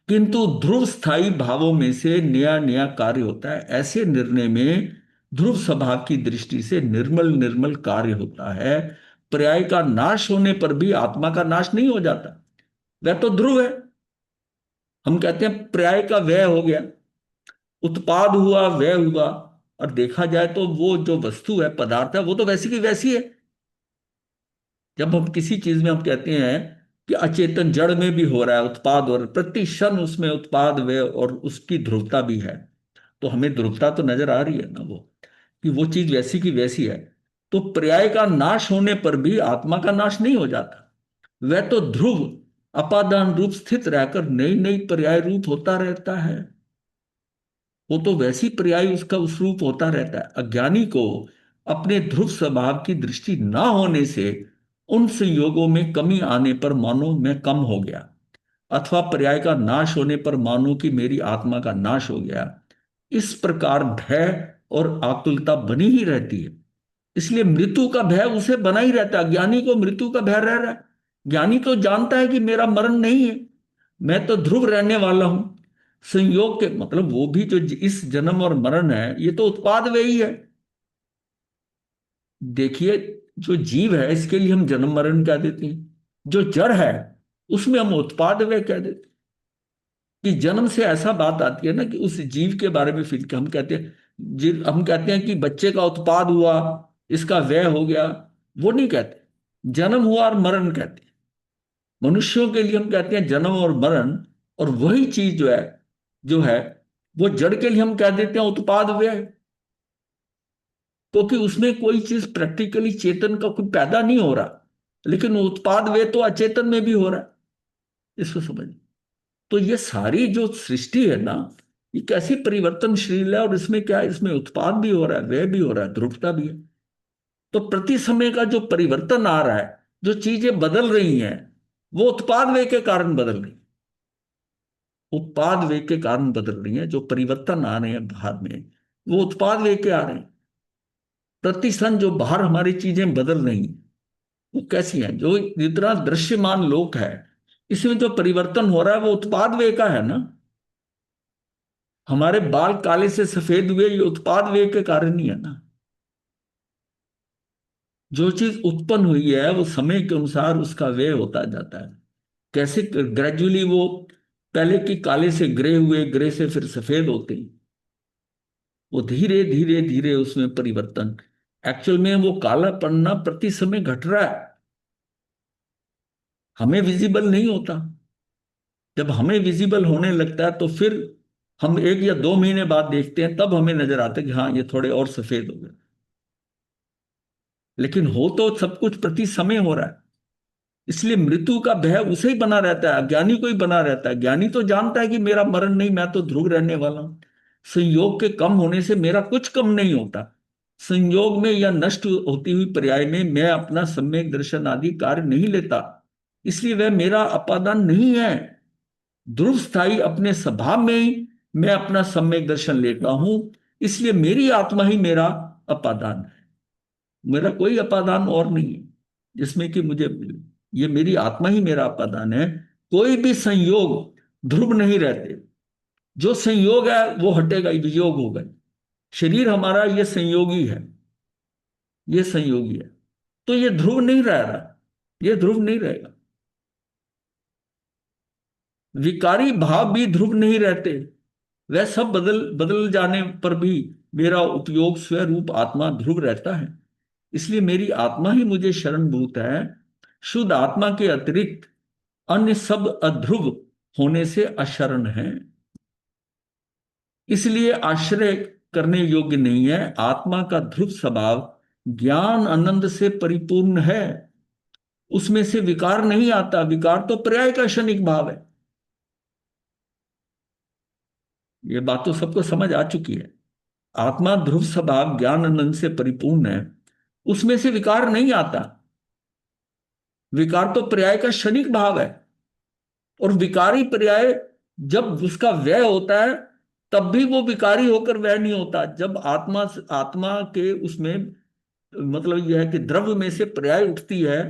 किंतु ध्रुव स्थायी भावों में से नया नया कार्य होता है। ऐसे निर्णय में ध्रुव स्वभाव की दृष्टि से निर्मल निर्मल कार्य होता है। पर्याय का नाश होने पर भी आत्मा का नाश नहीं हो जाता, वह तो ध्रुव है। हम कहते हैं पर्याय का व्यय हो गया, उत्पाद हुआ, व्यय हुआ। और देखा जाए तो वो जो वस्तु है, पदार्थ है, वो तो वैसी की वैसी है। जब हम किसी चीज में हम कहते हैं कि अचेतन जड़ में भी हो रहा है उत्पाद, और प्रति क्षण उसमें उत्पाद व्यय और उसकी ध्रुवता भी है, तो हमें ध्रुवता तो नजर आ रही है ना, वो कि वो चीज वैसी की वैसी है। तो पर्याय का नाश होने पर भी आत्मा का नाश नहीं हो जाता, वह तो ध्रुव अपादान रूप स्थित रहकर नई नई पर्याय रूप होता रहता है। वो तो वैसी पर्याय उसका उस रूप होता रहता है। अज्ञानी को अपने ध्रुव स्वभाव की दृष्टि ना होने से उन संयोगों में कमी आने पर मानो मैं कम हो गया, अथवा पर्याय का नाश होने पर मानो कि मेरी आत्मा का नाश हो गया। इस प्रकार भय और आकुलता बनी ही रहती है। इसलिए मृत्यु का भय उसे बना ही रहता है। ज्ञानी को मृत्यु का भय रह रहा है। ज्ञानी तो जानता है कि मेरा मरण नहीं है, मैं तो ध्रुव रहने वाला हूं। संयोग के मतलब वो भी जो इस जन्म और मरण है, ये तो उत्पाद वे ही है। देखिए, जो जीव है इसके लिए हम जन्म मरण कह देते हैं, जो जड़ है उसमें हम उत्पाद वे कह देते हैं। कि जन्म से ऐसा बात आती है ना कि उस जीव के बारे में फील हम कहते हैं, हम कहते हैं कि बच्चे का उत्पाद हुआ, इसका व्यय हो गया, वो नहीं कहते। जन्म हुआ और मरण कहते हैं। मनुष्यों के लिए हम कहते हैं जन्म और मरण। और वही चीज जो है वो जड़ के लिए हम कह देते हैं उत्पाद व्यय। क्योंकि उसमें कोई चीज प्रैक्टिकली चेतन का कोई पैदा नहीं हो रहा, लेकिन उत्पाद व्यय तो अचेतन में भी हो रहा है। इसको समझ। तो ये सारी जो सृष्टि है ना, ये कैसी परिवर्तनशील है, और इसमें क्या है, इसमें उत्पाद भी हो रहा है, व्यय भी हो रहा है, ध्रुवता भी है। तो प्रति समय का जो परिवर्तन आ रहा है, जो चीजें बदल रही हैं, वो उत्पाद व्यय के कारण बदल रही। उत्पाद व्यय के कारण बदल रही है। जो परिवर्तन आ रहे हैं बाहर में, वो उत्पाद व्यय के आ रहे हैं। प्रति क्षण जो बाहर हमारी चीजें बदल रही हैं, वो कैसी हैं, जो जितना दृश्यमान लोक है, इसमें जो परिवर्तन हो रहा है वो उत्पाद व्यय का है ना। हमारे बाल काले से सफेद हुए, ये उत्पाद व्यय के कारण ही है ना। जो चीज उत्पन्न हुई है वो समय के अनुसार उसका व्यय होता जाता है। कैसे ग्रेजुअली वो पहले की काले से ग्रे हुए, ग्रे से फिर सफेद होते हैं। वो धीरे धीरे धीरे उसमें परिवर्तन। एक्चुअल में वो काला पड़ना प्रति समय घट रहा है, हमें विजिबल नहीं होता। जब हमें विजिबल होने लगता है तो फिर हम 1 या 2 महीने बाद देखते हैं, तब हमें नजर आता है कि हाँ, ये थोड़े और सफेद हो गए। लेकिन हो तो सब कुछ प्रति समय हो रहा है। इसलिए मृत्यु का भय उसे ही बना रहता है, अज्ञानी को ही बना रहता है। ज्ञानी तो जानता है कि मेरा मरण नहीं, मैं तो ध्रुव रहने वाला हूं। संयोग के कम होने से मेरा कुछ कम नहीं होता। संयोग में या नष्ट होती हुई पर्याय में मैं अपना सम्यक दर्शन आदि कार्य नहीं लेता, इसलिए वह मेरा अपादान नहीं है। ध्रुव स्थायी अपने स्वभाव में ही मैं अपना सम्यक दर्शन लेता हूं, इसलिए मेरी आत्मा ही मेरा अपादान है। मेरा कोई अपादान और नहीं है जिसमें कि मुझे मिले। ये मेरी आत्मा ही मेरा अपादान है। कोई भी संयोग ध्रुव नहीं रहते। जो संयोग है वो हटेगा, वियोग होगा। शरीर हमारा ये संयोगी है, ये संयोगी है। तो ये ध्रुव नहीं रह रहा, ये ध्रुव नहीं रहेगा। विकारी भाव भी ध्रुव नहीं रहते। वह सब बदल बदल जाने पर भी मेरा उपयोग स्वरूप आत्मा ध्रुव रहता है। इसलिए मेरी आत्मा ही मुझे शरणभूत है। शुद्ध आत्मा के अतिरिक्त अन्य सब अध्रुव होने से अशरण है, इसलिए आश्रय करने योग्य नहीं है। आत्मा का ध्रुव स्वभाव ज्ञान आनंद से परिपूर्ण है, उसमें से विकार नहीं आता। विकार तो पर्याय का क्षणिक भाव है। ये बात तो सबको समझ आ चुकी है। आत्मा ध्रुव स्वभाव ज्ञान आनंद से परिपूर्ण है, उसमें से विकार नहीं आता। विकार तो पर्याय का क्षणिक भाव है। और विकारी पर्याय जब उसका व्यय होता है, तब भी वो विकारी होकर व्यय नहीं होता। जब आत्मा आत्मा के उसमें मतलब यह है कि द्रव्य में से पर्याय उठती है,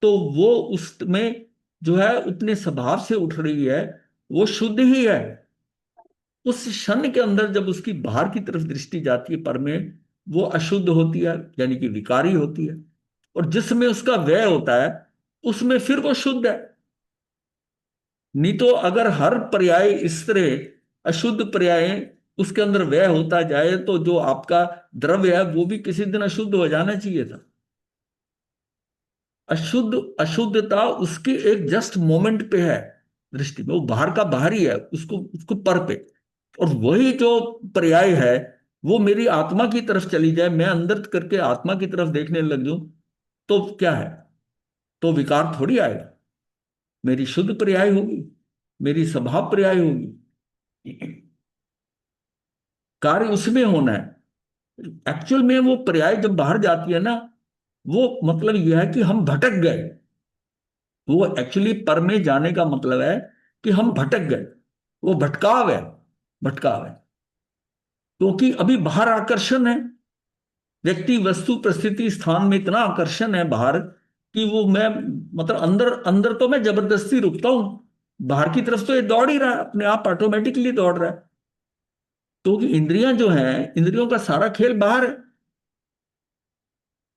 तो वो उसमें जो है अपने स्वभाव से उठ रही है, वो शुद्ध ही है। उस क्षण के अंदर जब उसकी बाहर की तरफ दृष्टि जाती है पर में, वो अशुद्ध होती है, यानी कि विकारी होती है। और जिसमें उसका व्यय होता है, उसमें फिर वो शुद्ध है। नहीं तो अगर हर पर्याय इस तरह अशुद्ध पर्याय उसके अंदर व्यय होता जाए, तो जो आपका द्रव्य है वो भी किसी दिन अशुद्ध हो जाना चाहिए था। अशुद्ध अशुद्धता उसके एक जस्ट मोमेंट पे है दृष्टि में, वो बाहर का बाहर ही है, उसको उसको पर पे। और वही जो पर्याय है, वो मेरी आत्मा की तरफ चली जाए, मैं अंदर करके आत्मा की तरफ देखने लग जाऊं, तो क्या है, तो विकार थोड़ी आएगा। मेरी शुद्ध पर्याय होगी, मेरी स्वभाव पर्याय होगी। कार्य उसमें होना है। एक्चुअल में वो पर्याय जब बाहर जाती है ना, वो मतलब यह है कि हम भटक गए। वो एक्चुअली पर में जाने का मतलब है कि हम भटक गए। वो भटकाव है, भटकाव है। क्योंकि अभी बाहर आकर्षण है, व्यक्ति वस्तु परिस्थिति स्थान में इतना आकर्षण है बाहर कि वो मैं मतलब अंदर अंदर तो मैं जबरदस्ती रुकता हूं। बाहर की तरफ तो ये दौड़ ही रहा है, अपने आप ऑटोमेटिकली दौड़ रहा है। क्योंकि इंद्रियां जो हैं, इंद्रियों का सारा खेल बाहर है,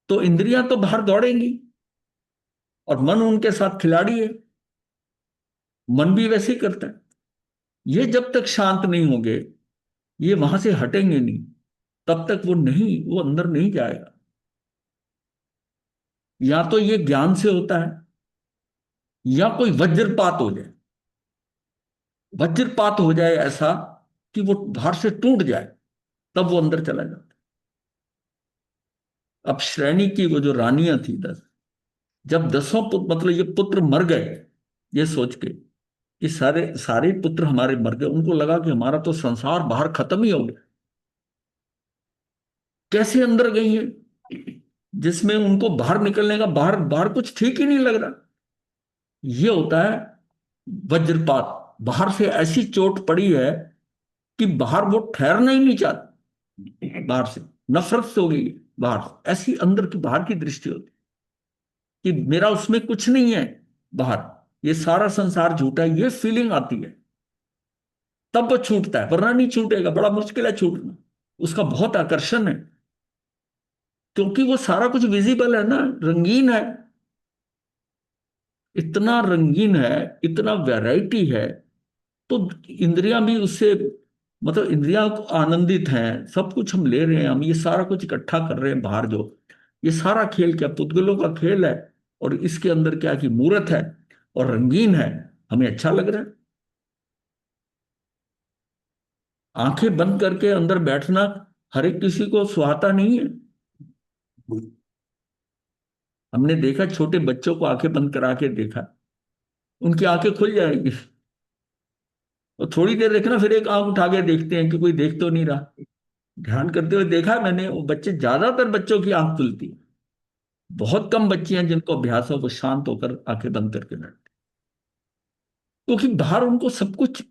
तो इंद्रियां तो बाहर दौड़ेंगी, और मन उनके साथ खिलाड़ी है। मन भी वैसे ही करता है। ये जब तक शांत नहीं होंगे, ये वहां से हटेंगे नहीं, तब तक वो अंदर नहीं जाएगा। या तो ये ज्ञान से होता है, या कोई वज्रपात हो जाए। वज्रपात हो जाए ऐसा कि वो बाहर से टूट जाए, तब वो अंदर चला जाता है। अब श्रेणी की वो जो रानियां थी 10, जब 10 पुत्र, मतलब ये पुत्र मर गए, ये सोच के कि सारे सारे पुत्र हमारे मर गए, उनको लगा कि हमारा तो संसार बाहर खत्म ही हो गया। कैसे अंदर गई है, जिसमें उनको बाहर निकलने का, बाहर बाहर कुछ ठीक ही नहीं लग रहा। ये होता है वज्रपात। बाहर से ऐसी चोट पड़ी है कि बाहर वो ठहरना ही नहीं चाहती, बाहर से नफरत से हो गई है। बाहर ऐसी, अंदर की, बाहर की दृष्टि होती कि मेरा उसमें कुछ नहीं है, बाहर ये सारा संसार झूठा है, ये फीलिंग आती है। तब वो छूटता है, वरना नहीं छूटेगा, बड़ा मुश्किल है छूटना। उसका बहुत आकर्षण है, क्योंकि वो सारा कुछ विजिबल है ना, रंगीन है, इतना रंगीन है, इतना वैरायटी है। तो इंद्रियां भी उससे, मतलब इंद्रियां आनंदित हैं, सब कुछ हम ले रहे हैं, हम ये सारा कुछ इकट्ठा कर रहे हैं बाहर। जो ये सारा खेल क्या पुद्गलों का खेल है, और इसके अंदर क्या कि मूर्त है और रंगीन है, हमें अच्छा लग रहा है। आंखें बंद करके अंदर बैठना हर एक किसी को सुहाता नहीं है। हमने देखा, छोटे बच्चों को आंखें बंद करा के देखा, उनकी आंखें खुल जाएंगी, और थोड़ी देर देखना, फिर एक आंख उठा के देखते हैं कि कोई देख तो नहीं रहा। ध्यान करते हुए देखा है मैंने, वो बच्चे, ज्यादातर बच्चों की आंख खुलती है। बहुत कम बच्चे हैं जिनको अभ्यास हो, वो शांत होकर आंखें बंद करके बैठते, क्योंकि बाहर उनको सब कुछ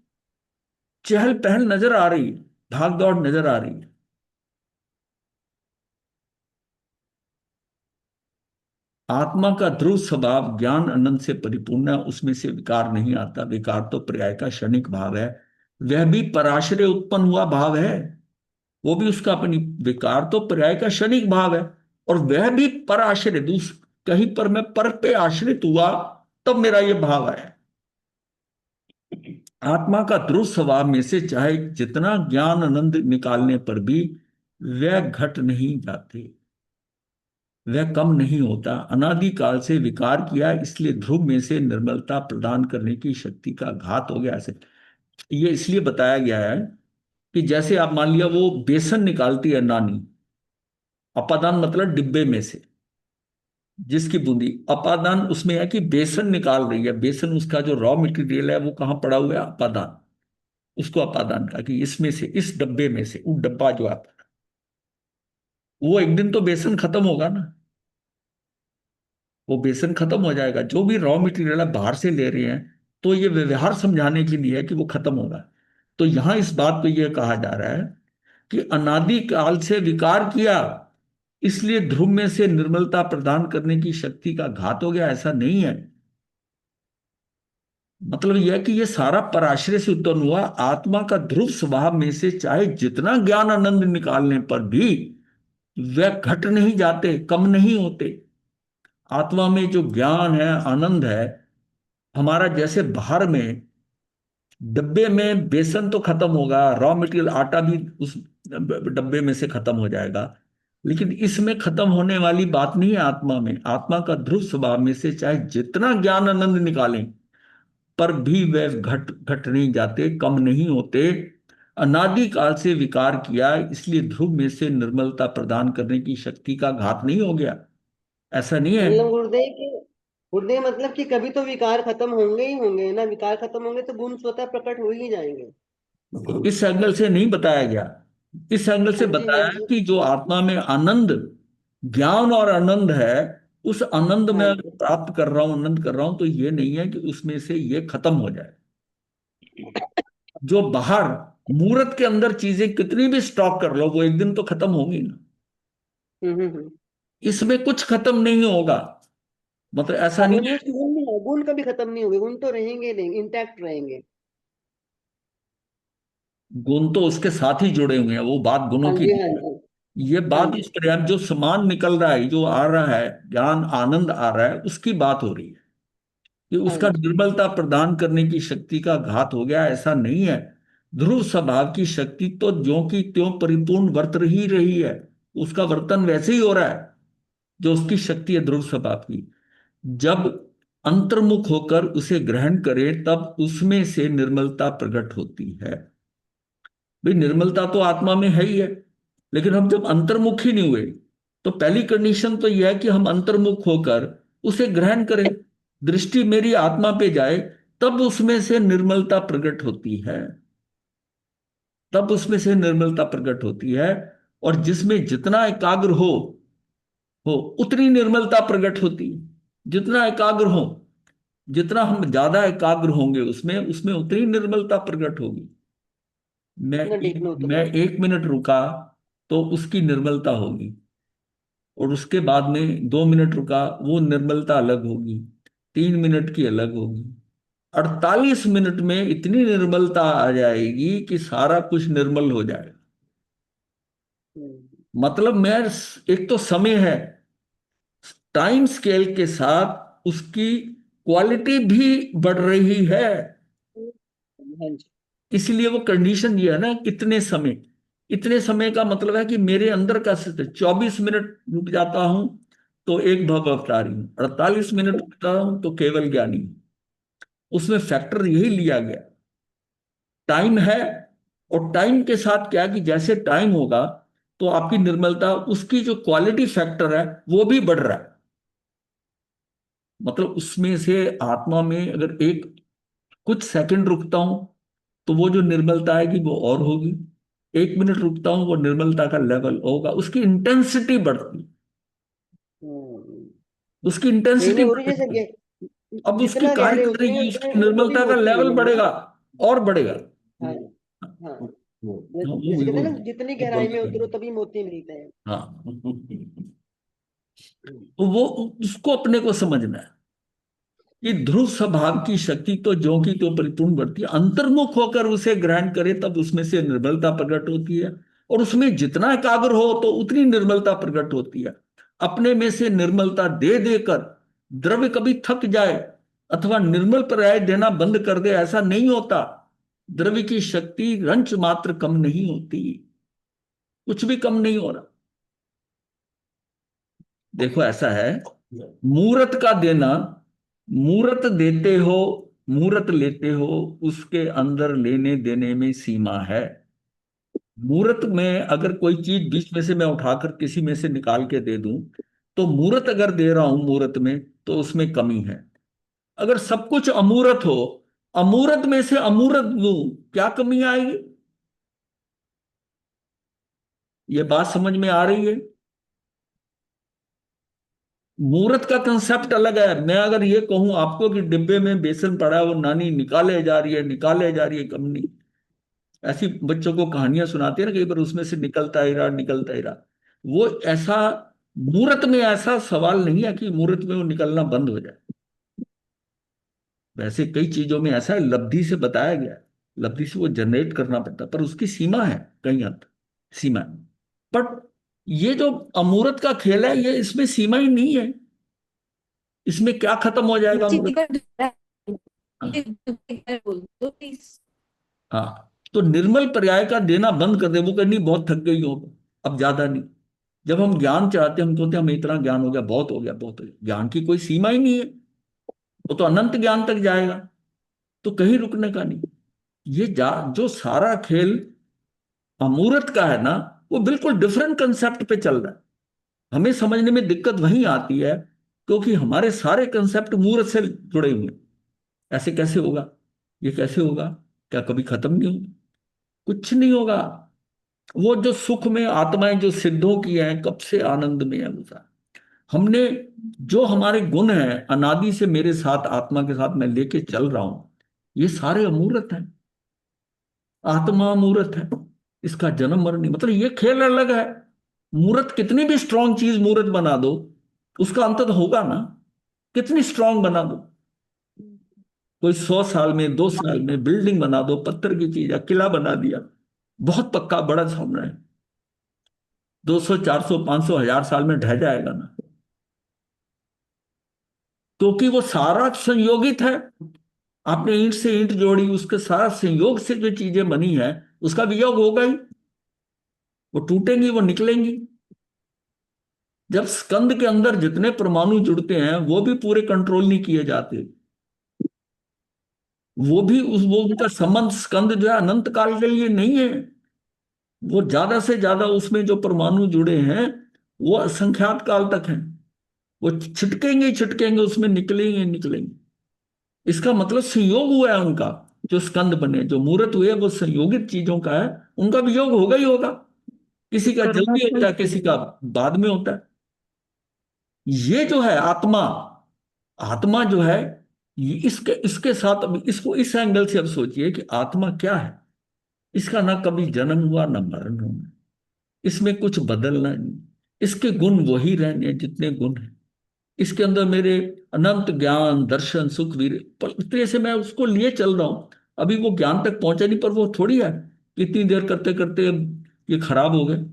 चहल पहल नजर आ रही है, भाग दौड़ नजर आ रही है। आत्मा का ध्रुव स्वभाव ज्ञान अनंत से परिपूर्ण है, उसमें से विकार नहीं आता। विकार तो पर्याय का क्षणिक भाव है, वह भी पराश्रय उत्पन्न हुआ भाव है। वो भी उसका अपनी, विकार तो पर्याय का क्षणिक भाव है, और वह भी पराश्रय, कहीं पर मैं पर पे आश्रित हुआ, तब मेरा ये भाव आया। आत्मा का ध्रुव स्वभाव में से चाहे जितना ज्ञान आनंद निकालने पर भी वह घट नहीं जाते, वह कम नहीं होता। अनादि काल से विकार किया, इसलिए ध्रुव में से निर्मलता प्रदान करने की शक्ति का घात हो गया। ऐसे ये इसलिए बताया गया है कि जैसे आप मान लिया, वो बेसन निकालती है नानी, अपादान मतलब डिब्बे में से जिसकी बूंदी, अपादान उसमें है कि बेसन निकाल रही है, बेसन उसका जो रॉ मटेरियल है वो कहाँ पड़ा हुआ है, अपादान। उसको अपादान कहा कि इसमें से, इस डब्बे में से, वो डब्बा जो आप, वो एक दिन तो बेसन खत्म होगा ना, वो बेसन खत्म हो जाएगा। जो भी रॉ मटेरियल है बाहर से ले रहे हैं, तो ये व्यवहार समझाने के लिए है कि वो खत्म होगा। तो यहां इस बात को यह कहा जा रहा है कि अनादि काल से विकार किया, इसलिए ध्रुव में से निर्मलता प्रदान करने की शक्ति का घात हो गया, ऐसा नहीं है। मतलब यह है कि ये सारा पराश्रय से उत्पन्न हुआ। आत्मा का ध्रुव स्वभाव में से चाहे जितना ज्ञान आनंद निकालने पर भी वह घट नहीं जाते, कम नहीं होते। आत्मा में जो ज्ञान है, आनंद है, हमारा जैसे बाहर में डब्बे में बेसन तो खत्म होगा, रॉ मटेरियल आटा भी उस डब्बे में से खत्म हो जाएगा, लेकिन इसमें खत्म होने वाली बात नहीं है। आत्मा में, आत्मा का ध्रुव स्वभाव में से चाहे जितना ज्ञान आनंद निकालें पर भी वे घट घट नहीं जाते, कम नहीं होते। अनादि काल से विकार किया, इसलिए ध्रुव में से निर्मलता प्रदान करने की शक्ति का घात नहीं हो गया, ऐसा नहीं है। मतलब गुरुदेव की, गुरुदेव मतलब कि कभी तो विकार खत्म होंगे ही होंगे ना, विकार खत्म होंगे तो गुण स्वतः प्रकट हो ही जाएंगे। इस एंगल से नहीं बताया गया, इस एंगल से हाँ जी, हाँ बताया जी, कि जो आत्मा में आनंद, ज्ञान और आनंद है, उस आनंद में हाँ अगर जी। प्राप्त कर रहा हूं, आनंद कर रहा हूं, तो ये नहीं है कि उसमें से ये खत्म हो जाए। जो बाहर मूर्त के अंदर चीजें कितनी भी स्टॉक कर लो, वो एक दिन तो खत्म होगी ना। हम्म। इसमें कुछ खत्म नहीं होगा, मतलब ऐसा नहीं अगर है। वो स्टोर में आ गुण कभी खत्म नहीं होंगे, गुण तो रहेंगे नहीं, इंटैक्ट रहेंगे। गुण तो उसके साथ ही जुड़े हुए हैं, वो बात गुणों हाँ की जी, नहीं हाँ है। जी, ये हाँ बात जी। इस पर जो समान निकल रहा है, जो आ रहा है, ज्ञान आनंद आ रहा है, उसकी बात हो रही है कि हाँ उसका जी। निर्बलता प्रदान करने की शक्ति का घात हो गया, ऐसा नहीं है। ध्रुव स्वभाव की शक्ति तो ज्यों की त्यों परिपूर्ण वर्त ही रही है, उसका वर्तन वैसे ही हो रहा है जो उसकी शक्ति है ध्रुव स्वभाव की। जब अंतर्मुख होकर उसे ग्रहण करे तब उसमें से निर्मलता प्रकट होती है। भाई निर्मलता तो आत्मा में है ही है, लेकिन हम जब अंतर्मुख ही नहीं हुए, तो पहली कंडीशन तो यह है कि हम अंतर्मुख होकर उसे ग्रहण करें, दृष्टि मेरी आत्मा पे जाए, तब उसमें से निर्मलता प्रकट होती है। तब उसमें से निर्मलता प्रकट होती है। और जिसमें जितना एकाग्र हो उतनी निर्मलता प्रकट होती है। जितना एकाग्र हो, जितना हम ज्यादा एकाग्र होंगे उसमें उसमें उतनी निर्मलता प्रकट होगी। इतना डीप में मैं उतरो। 1 मिनट रुका तो उसकी निर्मलता होगी, और उसके बाद में 2 मिनट रुका, वो निर्मलता अलग होगी, 3 मिनट की अलग होगी, 48 मिनट में इतनी निर्मलता आ जाएगी कि सारा कुछ निर्मल हो जाएगा। हम्म, मतलब मैं, एक तो समय है, टाइम स्केल के साथ उसकी क्वालिटी भी बढ़ रही है। हाँ जी। इसलिए वो कंडीशन ये है ना, कितने समय। इतने समय का मतलब है कि मेरे अंदर का 24 मिनट रुक जाता हूं तो एक भव अवतारी हूं, 48 मिनट रुकता हूं तो केवल ज्ञानी हूं। उसमें फैक्टर यही लिया गया, टाइम है। और टाइम के साथ क्या कि जैसे टाइम होगा तो आपकी निर्मलता, उसकी जो क्वालिटी फैक्टर है वो भी बढ़ रहा है। मतलब उसमें से आत्मा में अगर एक कुछ सेकंड रुकता हूं तो वो जो निर्मलता आएगी वो और होगी। 1 मिनट रुकता हूं, वो निर्मलता का लेवल होगा, उसकी इंटेंसिटी बढ़ती, हम्म, उसकी सही में इंटेंसिटी गुरु जैसे बढ़ती। अब उसकी जितना कार्य गहरे उतरे करेगी, उतने उसकी तभी निर्मलता का मोती लेवल मिलेंगे ना। बढ़ेगा और बढ़ेगा। हाँ, हाँ। हाँ, वो जैसे भी कहते हैं वो ना, जितनी वो गहराई बोलते में हैं। उतरो तभी मोती मिलते हैं। हाँ, तो वो उसको अपने को समझना है कि ध्रुव स्वभाव की शक्ति तो ज्यों की तो परिपूर्ण बढ़ती है, अंतर्मुख होकर उसे ग्रहण करे तब उसमें से निर्मलता प्रकट होती है। और उसमें जितना एकाग्र हो तो उतनी निर्मलता प्रकट होती है। अपने में से निर्मलता दे देकर द्रव्य कभी थक जाए अथवा निर्मल पर्याय देना बंद कर दे, ऐसा नहीं होता। द्रव्य की शक्ति रंच मात्र कम नहीं होती, कुछ भी कम नहीं हो रहा। देखो ऐसा है, मूर्त का देना, मूर्त देते हो, मूर्त लेते हो, उसके अंदर लेने देने में सीमा है। मूर्त में अगर कोई चीज बीच में से मैं उठाकर किसी में से निकाल के दे दूं, तो मूर्त अगर दे रहा हूं मूर्त में, तो उसमें कमी है। अगर सब कुछ अमूर्त हो, अमूर्त में से अमूर्त दूं, क्या कमी आएगी? ये बात समझ में आ रही है? मूर्त का कंसेप्ट अलग है। मैं अगर ये कहूं आपको कि डिब्बे में बेसन पड़ा है, वो नानी निकाले जा रही है, निकाले जा रही है, कम नहीं। ऐसी बच्चों को कहानियां सुनाते हैं ना कई बार, उसमें से निकलता ही रहा, निकलता ही रहा। वो ऐसा, मूर्त में ऐसा सवाल नहीं है कि मूर्त में वो निकलना बंद हो जाए। वैसे कई चीजों में ऐसा है, लब्धि से बताया गया है, लब्धि से वो जनरेट करना पड़ता है, पर उसकी सीमा है, कहीं हद तक सीमा है। बट ये जो अमूर्त का खेल है, ये इसमें सीमा ही नहीं है। इसमें क्या खत्म हो जाएगा जी अमूर्त? का हाँ, बोल दो प्लीज। हाँ। तो निर्मल पर्याय का देना बंद कर दे, वो कहनी बहुत थक गई हो, अब ज्यादा नहीं। जब हम ज्ञान चाहते हैं, हम सोचते हैं हमें इतना ज्ञान हो गया, बहुत हो गया, बहुत हो गया। ज्ञान की कोई सीमा ही नहीं है, वो तो अनंत ज्ञान तक जाएगा, तो कहीं रुकने का नहीं। जो सारा खेल अमूर्त का है ना, वो बिल्कुल डिफरेंट कंसेप्ट पे चल रहा है। हमें समझने में दिक्कत वहीं आती है, क्योंकि हमारे सारे कंसेप्ट मूर्त से जुड़े हुए हैं। ऐसे कैसे होगा? ये कैसे होगा? क्या कभी खत्म नहीं होगा? कुछ नहीं होगा। वो जो सुख में आत्माएं जो सिद्धों की हैं, कब से आनंद में है वो सारा। हमने जो हमारे गुण हैं अनादि से मेरे साथ, आत्मा के साथ मैं लेके चल रहा हूं, ये सारे अमूर्त हैं। आत्मा मूर्त है, इसका जन्म मरण नहीं, मतलब ये खेल अलग है। मूर्त कितनी भी स्ट्रांग चीज मूर्त बना दो, उसका अंत तो होगा ना। कितनी स्ट्रांग बना दो, कोई 100 साल में 2 साल में बिल्डिंग बना दो, पत्थर की चीज या किला बना दिया, बहुत पक्का बड़ा सामना है, 200 400 500 1000 साल में ढह जाएगा ना, क्योंकि वो सारा संयोगित है। आपने ईंट से ईंट जोड़ी, उसके सारा संयोग से जो चीजें बनी है, उसका वियोग होगा ही, वो टूटेंगी, वो निकलेंगी। जब स्कंद के अंदर जितने परमाणु जुड़ते हैं वो भी पूरे कंट्रोल नहीं किए जाते, वो भी वो उनका संबंध स्कंद जो है अनंत काल के लिए नहीं है। वो ज्यादा से ज्यादा उसमें जो परमाणु जुड़े हैं वो असंख्यात काल तक हैं, वो छिटकेंगे ही छिटकेंगे, उसमें निकलेंगे ही निकलेंगे। इसका मतलब संयोग हुआ है उनका, जो स्कंद बने, जो मूर्त हुए, वो संयोगित चीजों का है, उनका वियोग होगा ही होगा। किसी का जल्दी होता है, किसी का बाद में होता है। ये जो है आत्मा, आत्मा जो है, इसके इसके साथ अब इसको इस एंगल से अब सोचिए कि आत्मा क्या है। इसका ना कभी जन्म हुआ ना मरण हुआ, इसमें कुछ बदलना नहीं, इसके गुण वही रहने हैं जितने गुण हैं। इसके अंदर मेरे अनंत ज्ञान दर्शन सुख वीर, पर इस तरह से मैं उसको लिए चल रहा हूं, अभी वो ज्ञान तक पहुंचा नहीं, पर वो थोड़ी है इतनी देर करते करते ये खराब हो गए,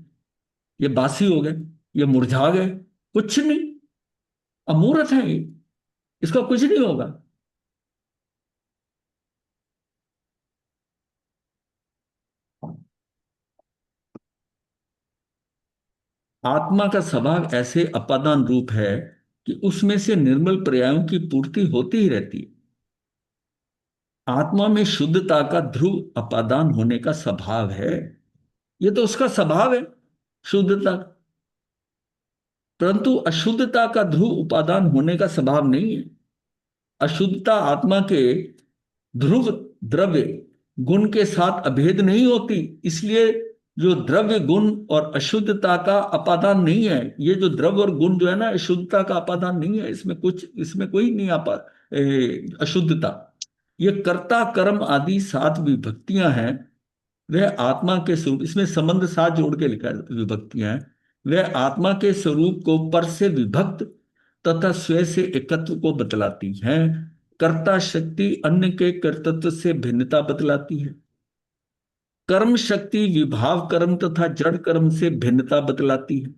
ये बासी हो गए, ये मुरझा गए। कुछ नहीं, अमूर्त है ये, इसका कुछ नहीं होगा। आत्मा का स्वभाव ऐसे अपादान रूप है कि उसमें से निर्मल पर्यायों की पूर्ति होती ही रहती है। आत्मा में शुद्धता का ध्रुव अपादान होने का स्वभाव है, ये तो उसका स्वभाव है शुद्धता, परंतु अशुद्धता का ध्रुव उपादान होने का स्वभाव नहीं है। अशुद्धता आत्मा के ध्रुव द्रव्य गुण के साथ अभेद नहीं होती, इसलिए जो द्रव्य गुण और अशुद्धता का अपादान नहीं है, ये जो द्रव्य और गुण जो है ना, अशुद्धता का अपादान नहीं है, इसमें कुछ, इसमें कोई नहीं अशुद्धता। ये कर्ता कर्म आदि 7 विभक्तियां हैं, वह आत्मा के स्वरूप, इसमें संबंध साथ जोड़ के लिखा है, विभक्तियां हैं, वह आत्मा के स्वरूप को पर से विभक्त तथा स्वयं से एकत्व को बतलाती हैं। कर्ता शक्ति अन्य के कर्तृत्व से भिन्नता बतलाती है। कर्म शक्ति विभाव कर्म तथा जड़ कर्म से भिन्नता बतलाती है।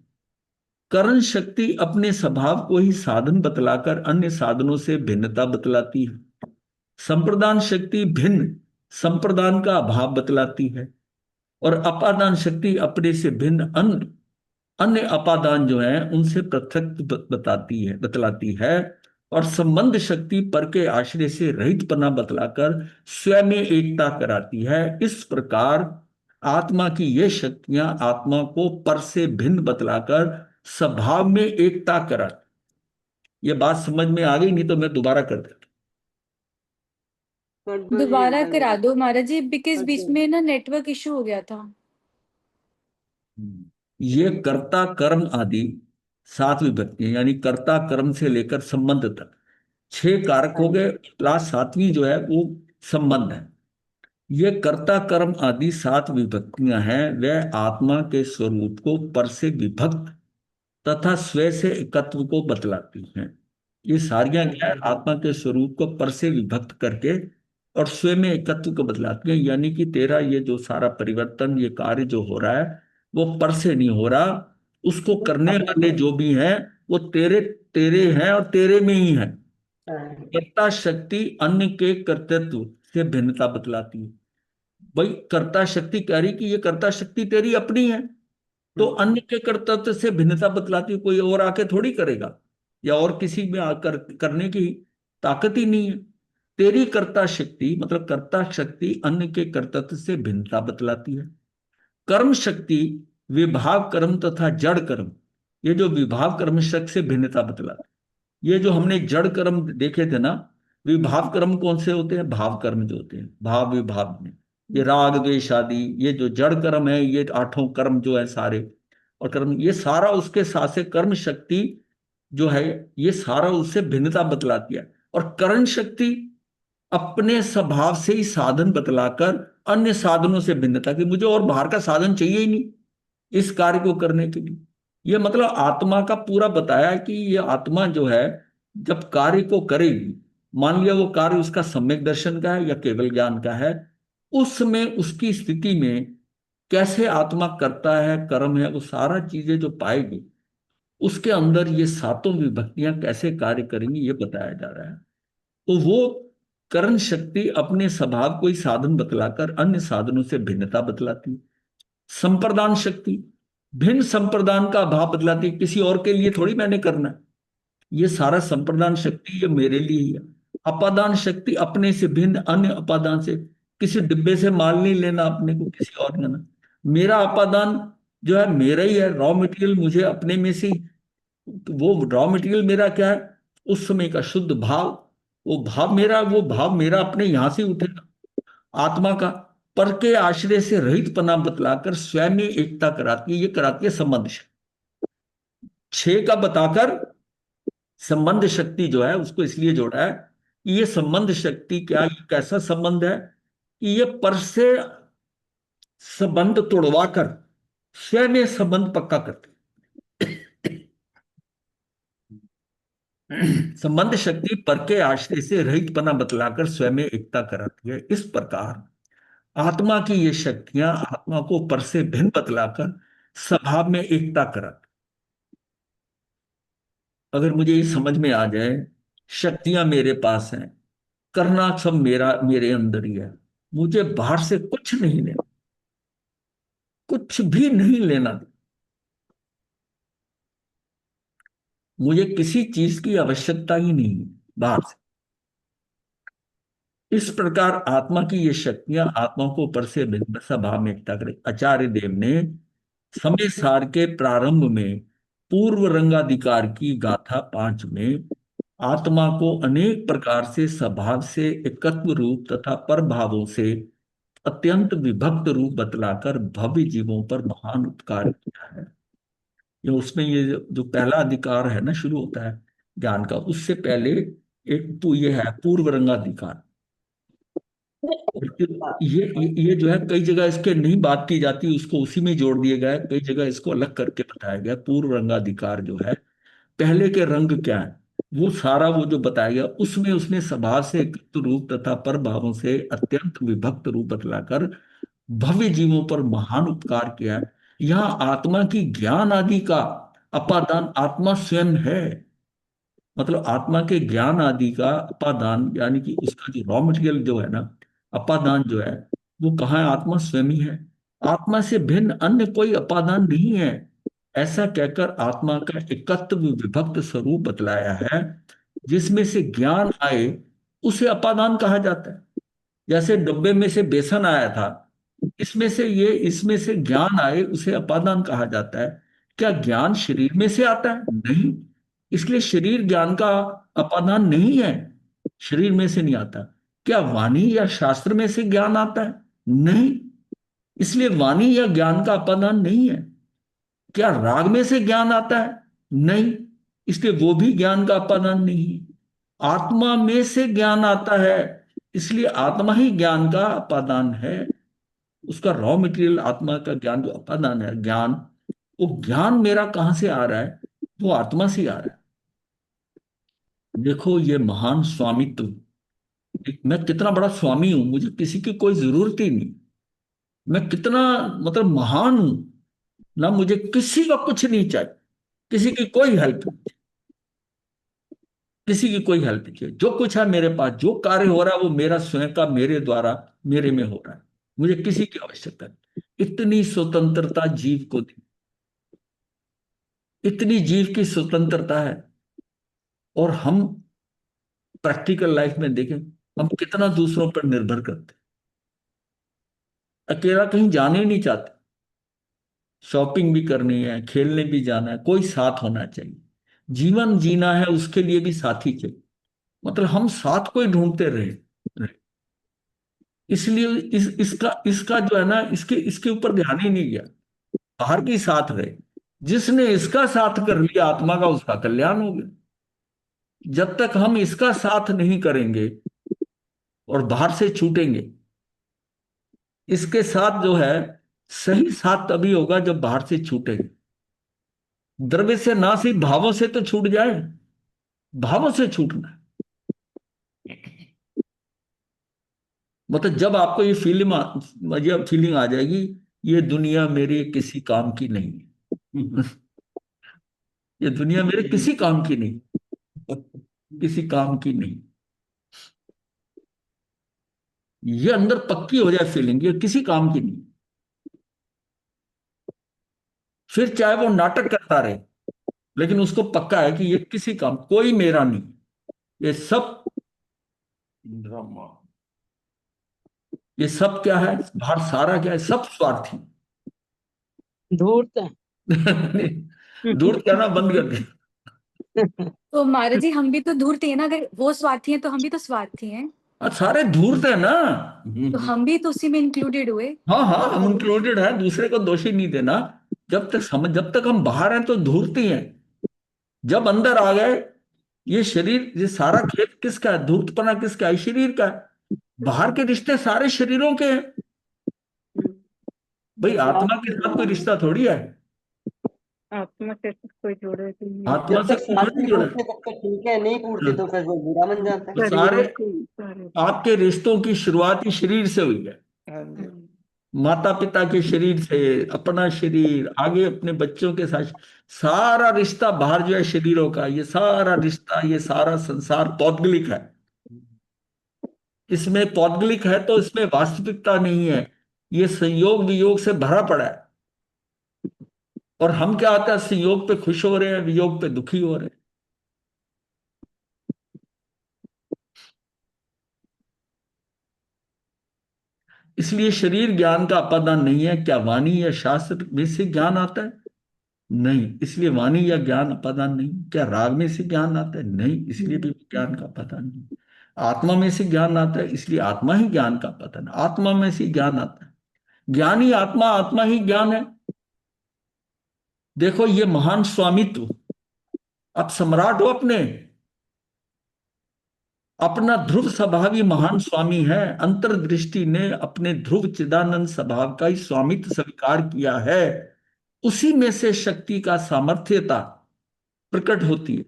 करण शक्ति अपने स्वभाव को ही साधन बतलाकर अन्य साधनों से भिन्नता बतलाती है। संप्रदान शक्ति भिन्न संप्रदान का अभाव बतलाती है, और अपादान शक्ति अपने से भिन्न अन्य अन्य अपादान जो है उनसे पृथक बतलाती है, और संबंध शक्ति पर के आश्रय से रहितपना बतलाकर स्वयं में एकता कराती है। इस प्रकार आत्मा की ये शक्तियां आत्मा को पर से भिन्न बतलाकर स्वभाव में एकता कराती। ये बात समझ में आ गई? नहीं तो मैं दोबारा कर देता। कर दो जी दोबारा एकदम। करा दो महाराज जी, बिकॉज बीच अच्छा। में ना नेटवर्क इशू हो गया था। ये कर्ता कर्म आदि 7 विभक्तियां, यानी कर्ता कर्म से लेकर संबंध तक 6 कारक हो गए, प्लस 7वीं जो है वो संबंध है। ये कर्ता कर्म आदि 7 विभक्तियां हैं, वह आत्मा के स्वरूप को पर से विभक्त तथा स्वयं से एकत्व को बतलाती हैं। ये सारियां क्या है, आत्मा के स्वरूप को पर से विभक्त करके और स्वयं में एकत्व को बतलाती हैं। यानी कि तेरा ये जो सारा परिवर्तन, ये कार्य जो हो रहा है, वो पर से नहीं हो रहा, उसको करने वाले जो भी हैं वो तेरे तेरे हैं और तेरे में ही है। कर्ता शक्ति अन्य के कर्तृत्व से भिन्नता बतलाती है। भाई कर्ता शक्ति कह रही कि ये कर्ता शक्ति तेरी अपनी है, तो अन्य के कर्तृत्व से भिन्नता बतलाती है। कोई और आके थोड़ी करेगा, या और किसी में आकर करने की ताकत ही नहीं है। तेरी कर्ता शक्ति मतलब कर्ता शक्ति अन्य के कर्तृत्व से भिन्नता बतलाती है। कर्म शक्ति विभाव कर्म तथा जड़ कर्म, ये जो विभाव कर्म शक्ति से भिन्नता बतलाती है। ये जो हमने जड़ कर्म देखे थे ना, विभाव कर्म कौन से होते हैं? भाव कर्म जो होते हैं, भाव विभाव में, ये राग द्वेष आदि, ये जो जड़ कर्म है, ये 8 कर्म जो है सारे, और कर्म ये सारा उसके साथ से कर्म शक्ति जो है, ये सारा उससे भिन्नता बतलाती है। और करण शक्ति अपने स्वभाव से ही साधन बतलाकर अन्य साधनों से भिन्नता, कि मुझे और बाहर का साधन चाहिए ही नहीं इस कार्य को करने के लिए। ये मतलब आत्मा का पूरा बताया कि ये आत्मा जो है जब कार्य को करेगी, मान लिया वो कार्य उसका सम्यक दर्शन का है या केवल ज्ञान का है, उस समय उसकी स्थिति में कैसे आत्मा करता है, कर्म है, वो सारा चीजें जो पाएगी, उसके अंदर ये सातों विभक्तियां कैसे कार्य करेंगी ये बताया जा रहा है। तो वो करण शक्ति अपने स्वभाव को ही साधन बतलाकर अन्य साधनों से भिन्नता बतलाती है। संप्रदान शक्ति भिन्न संप्रदान का अभाव बतलाती है, किसी और के लिए थोड़ी मैंने करना है। ये सारा संप्रदान शक्ति ये मेरे लिए ही है। अपादान शक्ति अपने से भिन्न अन्य अपादान से, किसी डिब्बे से माल नहीं लेना अपने को, किसी और का ना। मेरा अपादान जो है मेरा ही है, रॉ मटेरियल मुझे अपने में से वो रॉ मटेरियल मेरा क्या है, उस समय का शुद्ध भाव, वो भाव मेरा अपने यहां से उठेगा। आत्मा का पर के आश्रय से रहित पना बतलाकर स्वयं में एकता कराती है, ये कराती है संबंध शक्ति। छह का बताकर संबंध शक्ति जो है उसको इसलिए जोड़ा है कि ये संबंध शक्ति क्या, ये कैसा संबंध है कि ये पर से संबंध तोड़वाकर स्वयं में संबंध पक्का करती है। संबंध शक्ति पर के आश्रय से रहित पना बतलाकर स्वयं में एकता कराती है। इस प्रकार आत्मा की ये शक्तियां आत्मा को पर से भिन्न बतलाकर स्वभाव में एकता कराती। अगर मुझे ये समझ में आ जाए, शक्तियां मेरे पास हैं, करना सब मेरा मेरे अंदर ही है, मुझे बाहर से कुछ नहीं लेना, कुछ भी नहीं लेना, मुझे किसी चीज की आवश्यकता ही नहीं है बाहर से। इस प्रकार आत्मा की ये शक्तियां आत्मा को पर से भिन्न स्वभाव में एकता करे। आचार्य देव ने समय सार के प्रारंभ में पूर्व रंगाधिकार की गाथा 5 में आत्मा को अनेक प्रकार से स्वभाव से एकत्व रूप तथा परभावों से अत्यंत विभक्त रूप बतलाकर भव्य जीवों पर महान उपकार किया है। ये उसमें ये जो पहला अधिकार है ना शुरू होता है ज्ञान का, उससे पहले एक तो ये है पूर्व रंगाधिकार। ये जो है कई जगह इसके नहीं बात की जाती, उसको उसी में जोड़ दिया गया है, कई जगह इसको अलग करके बताया गया। पूर्व रंगाधिकार जो है, पहले के रंग क्या है वो सारा वो जो बताया गया, उसमें उसने स्वभाव से एकत्व रूप तथा पर भावों से अत्यंत विभक्त रूप बतलाकर भव्य जीवों पर महान उपकार किया है। यहाँ आत्मा की ज्ञान आदि का अपादान आत्मा स्वयं है। मतलब आत्मा के ज्ञान आदि का अपादान यानी कि उसका जो रॉ मटेरियल जो है ना, अपादान जो है वो कहाँ है, आत्मा स्वयं ही है। आत्मा से भिन्न अन्य कोई अपादान नहीं है। ऐसा कहकर आत्मा का एकत्व विभक्त स्वरूप बतलाया है। जिसमें से ज्ञान आए उसे अपादान कहा जाता है। जैसे डब्बे में से बेसन आया था, इसमें से ज्ञान आए उसे अपादान कहा जाता है। क्या ज्ञान शरीर में से आता है? नहीं। इसलिए शरीर ज्ञान का अपादान नहीं है, शरीर में से नहीं आता। क्या वाणी या शास्त्र में से ज्ञान आता है? नहीं। इसलिए वाणी या ज्ञान का अपादान नहीं है। क्या राग में से ज्ञान आता है? नहीं। इसलिए वो भी ज्ञान का अपादान नहीं है। आत्मा में से ज्ञान आता है, इसलिए आत्मा ही ज्ञान का अपादान है। उसका रॉ मटेरियल आत्मा का ज्ञान जो अपादान है ज्ञान, वो ज्ञान मेरा कहां से आ रहा है? वो आत्मा से आ रहा है। देखो ये महान स्वामित्व, मैं कितना बड़ा स्वामी हूं, मुझे किसी की कोई जरूरत ही नहीं। मैं कितना मतलब महान हूं ना, मुझे किसी का कुछ नहीं चाहिए, किसी की कोई हेल्प नहीं, किसी की कोई हेल्प नहीं चाहिए। जो कुछ है मेरे पास, जो कार्य हो रहा है वो मेरा स्वयं का, मेरे द्वारा मेरे में हो रहा है, मुझे किसी की आवश्यकता नहीं। इतनी स्वतंत्रता जीव को दी, इतनी जीव की स्वतंत्रता है। और हम प्रैक्टिकल लाइफ में देखें, हम कितना दूसरों पर निर्भर करते हैं। अकेला कहीं जाने नहीं चाहते, शॉपिंग भी करनी है, खेलने भी जाना है, कोई साथ होना चाहिए। जीवन जीना है उसके लिए भी साथी चाहिए। मतलब हम साथ को ही ढूंढते रहे। इसलिए इसका इसका जो है ना, इसके इसके ऊपर ध्यान ही नहीं गया, बाहर की साथ रहे। जिसने इसका साथ कर लिया आत्मा का, उसका कल्याण हो गया। जब तक हम इसका साथ नहीं करेंगे और बाहर से छूटेंगे, इसके साथ जो है सही साथ तभी होगा जब बाहर से छूटेंगे। द्रव्य से ना, सिर्फ भावों से तो छूट जाए, भावों से छूटना है। मतलब जब आपको ये फीलिंग आ जाएगी, ये दुनिया मेरे किसी काम की नहीं है। ये दुनिया मेरे किसी काम की नहीं, किसी काम की नहीं। ये अंदर पक्की हो जाए फीलिंग, ये किसी काम की नहीं। फिर चाहे वो नाटक करता रहे, लेकिन उसको पक्का है कि ये किसी काम, कोई मेरा नहीं, ये सब ड्रामा। ये सब क्या है, बाहर सारा क्या है, सब स्वार्थी। धूर्त है। दूर कहना बंद कर दे। तो महाराज जी हम भी तो धूर्त हैं ना, अगर वो स्वार्थी हैं तो हम भी तो स्वार्थी हैं, सारे धूर्त है ना। तो हम भी तो उसी में इंक्लूडेड हुए। हाँ हाँ, हम इंक्लूडेड है, दूसरे को दोषी नहीं देना। जब तक हम बाहर हैं तो धूर्त ही हैं। जब अंदर आ गए, ये शरीर, ये सारा खेत किसका है, धूर्तपना किसका है, शरीर का है। बाहर के रिश्ते सारे शरीरों के हैं। भाई आत्मा के साथ कोई रिश्ता थोड़ी है, आत्मा से कोई जोड़े भी नहीं। आत्मा जब से तक कुछ सांस नहीं नहीं जुड़ा फूटते तब तक ठीक है, नहीं फूटते है। तो फिर वो बुरा बन जाता है। तो सारे सारे आपके रिश्तों की शुरुआत ही शरीर से हुई है। माता पिता के शरीर से, अपना शरीर, आगे अपने बच्चों के साथ, सारा रिश्ता बाहर जो है शरीरों का, ये सारा रिश्ता, ये सारा संसार पौद्गलिक है। इसमें पौद्गलिक है तो इसमें वास्तविकता नहीं है। ये संयोग वियोग से भरा पड़ा है। और हम क्या होता है, संयोग पे खुश हो रहे हैं, वियोग पे दुखी हो रहे हैं। इसलिए शरीर ज्ञान का अपादान नहीं है। क्या वाणी या शास्त्र में से ज्ञान आता है? नहीं, इसलिए वाणी या ज्ञान अपादान नहीं। क्या राग में से ज्ञान आता है? नहीं, इसलिए भी ज्ञान का अपादान नहीं। आत्मा में से ज्ञान आता है, इसलिए आत्मा ही ज्ञान का अपादान है। आत्मा में से ज्ञान आता है, ज्ञान ही आत्मा, आत्मा ही ज्ञान है। देखो ये महान स्वामित्व, आप सम्राट हो अपने, अपना ध्रुव स्वभावी महान स्वामी है। अंतर्दृष्टि ने अपने ध्रुव चिदानंद स्वभाव का ही स्वामित्व स्वीकार किया है। उसी में से शक्ति का सामर्थ्यता प्रकट होती है,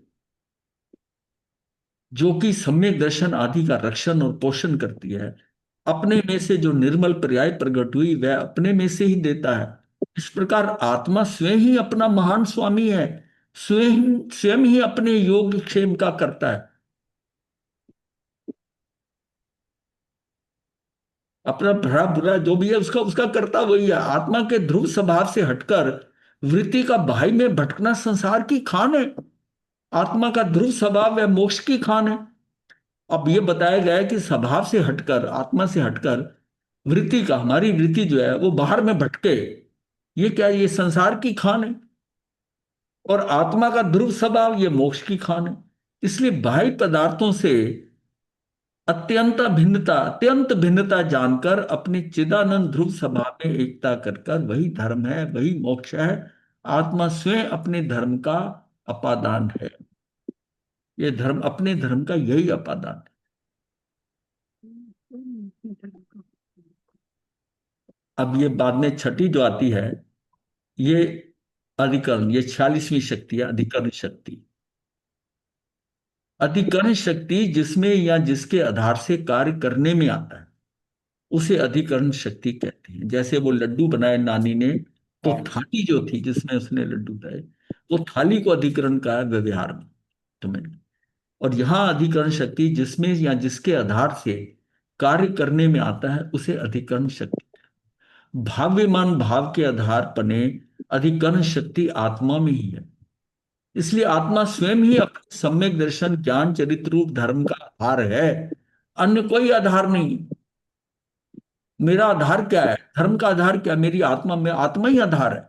जो कि सम्यक दर्शन आदि का रक्षण और पोषण करती है। अपने में से जो निर्मल पर्याय प्रकट हुई, वह अपने में से ही देता है। इस प्रकार आत्मा स्वयं ही अपना महान स्वामी है, स्वयं स्वयं ही अपने योग क्षेम का करता है। अपना भला बुरा जो भी है उसका उसका करता वही है। आत्मा के ध्रुव स्वभाव से हटकर वृत्ति का भाई में भटकना संसार की खान है। आत्मा का ध्रुव स्वभाव है, मोक्ष की खान है। अब ये बताया गया है कि स्वभाव से हटकर, आत्मा से हटकर वृत्ति का, हमारी वृत्ति जो है वो बाहर में भटके, ये क्या है? ये संसार की खान है। और आत्मा का ध्रुव स्वभाव ये मोक्ष की खान है। इसलिए बाह्य पदार्थों से अत्यंत भिन्नता जानकर अपने चिदानंद ध्रुव स्वभाव में एकता कर कर वही धर्म है, वही मोक्ष है। आत्मा स्वयं अपने धर्म का अपादान है। ये धर्म, अपने धर्म का यही अपादान है। अब ये बाद में छठी जो आती है, ये अधिकरण, ये 46वीं शक्ति है, अधिकरण शक्ति। अधिकरण शक्ति जिसमें या जिसके आधार से कार्य करने में आता है, उसे अधिकरण शक्ति कहते हैं। जैसे वो लड्डू बनाए नानी ने, तो थाली जो थी जिसमें उसने लड्डू बनाए, वो थाली को अधिकरण कहा है व्यवहार में, तुम्हें। और यहां अधिकरण शक्ति जिसमें या जिसके आधार से कार्य करने में आता है, उसे अधिकरण शक्ति। भाव्यमान भाव के आधार पने अधिकरण शक्ति आत्मा में ही है। इसलिए आत्मा स्वयं ही अपने सम्यक दर्शन ज्ञान चरित्र रूप धर्म का आधार है, अन्य कोई आधार नहीं। मेरा आधार क्या है, धर्म का आधार क्या है? मेरी आत्मा में, आत्मा ही आधार है।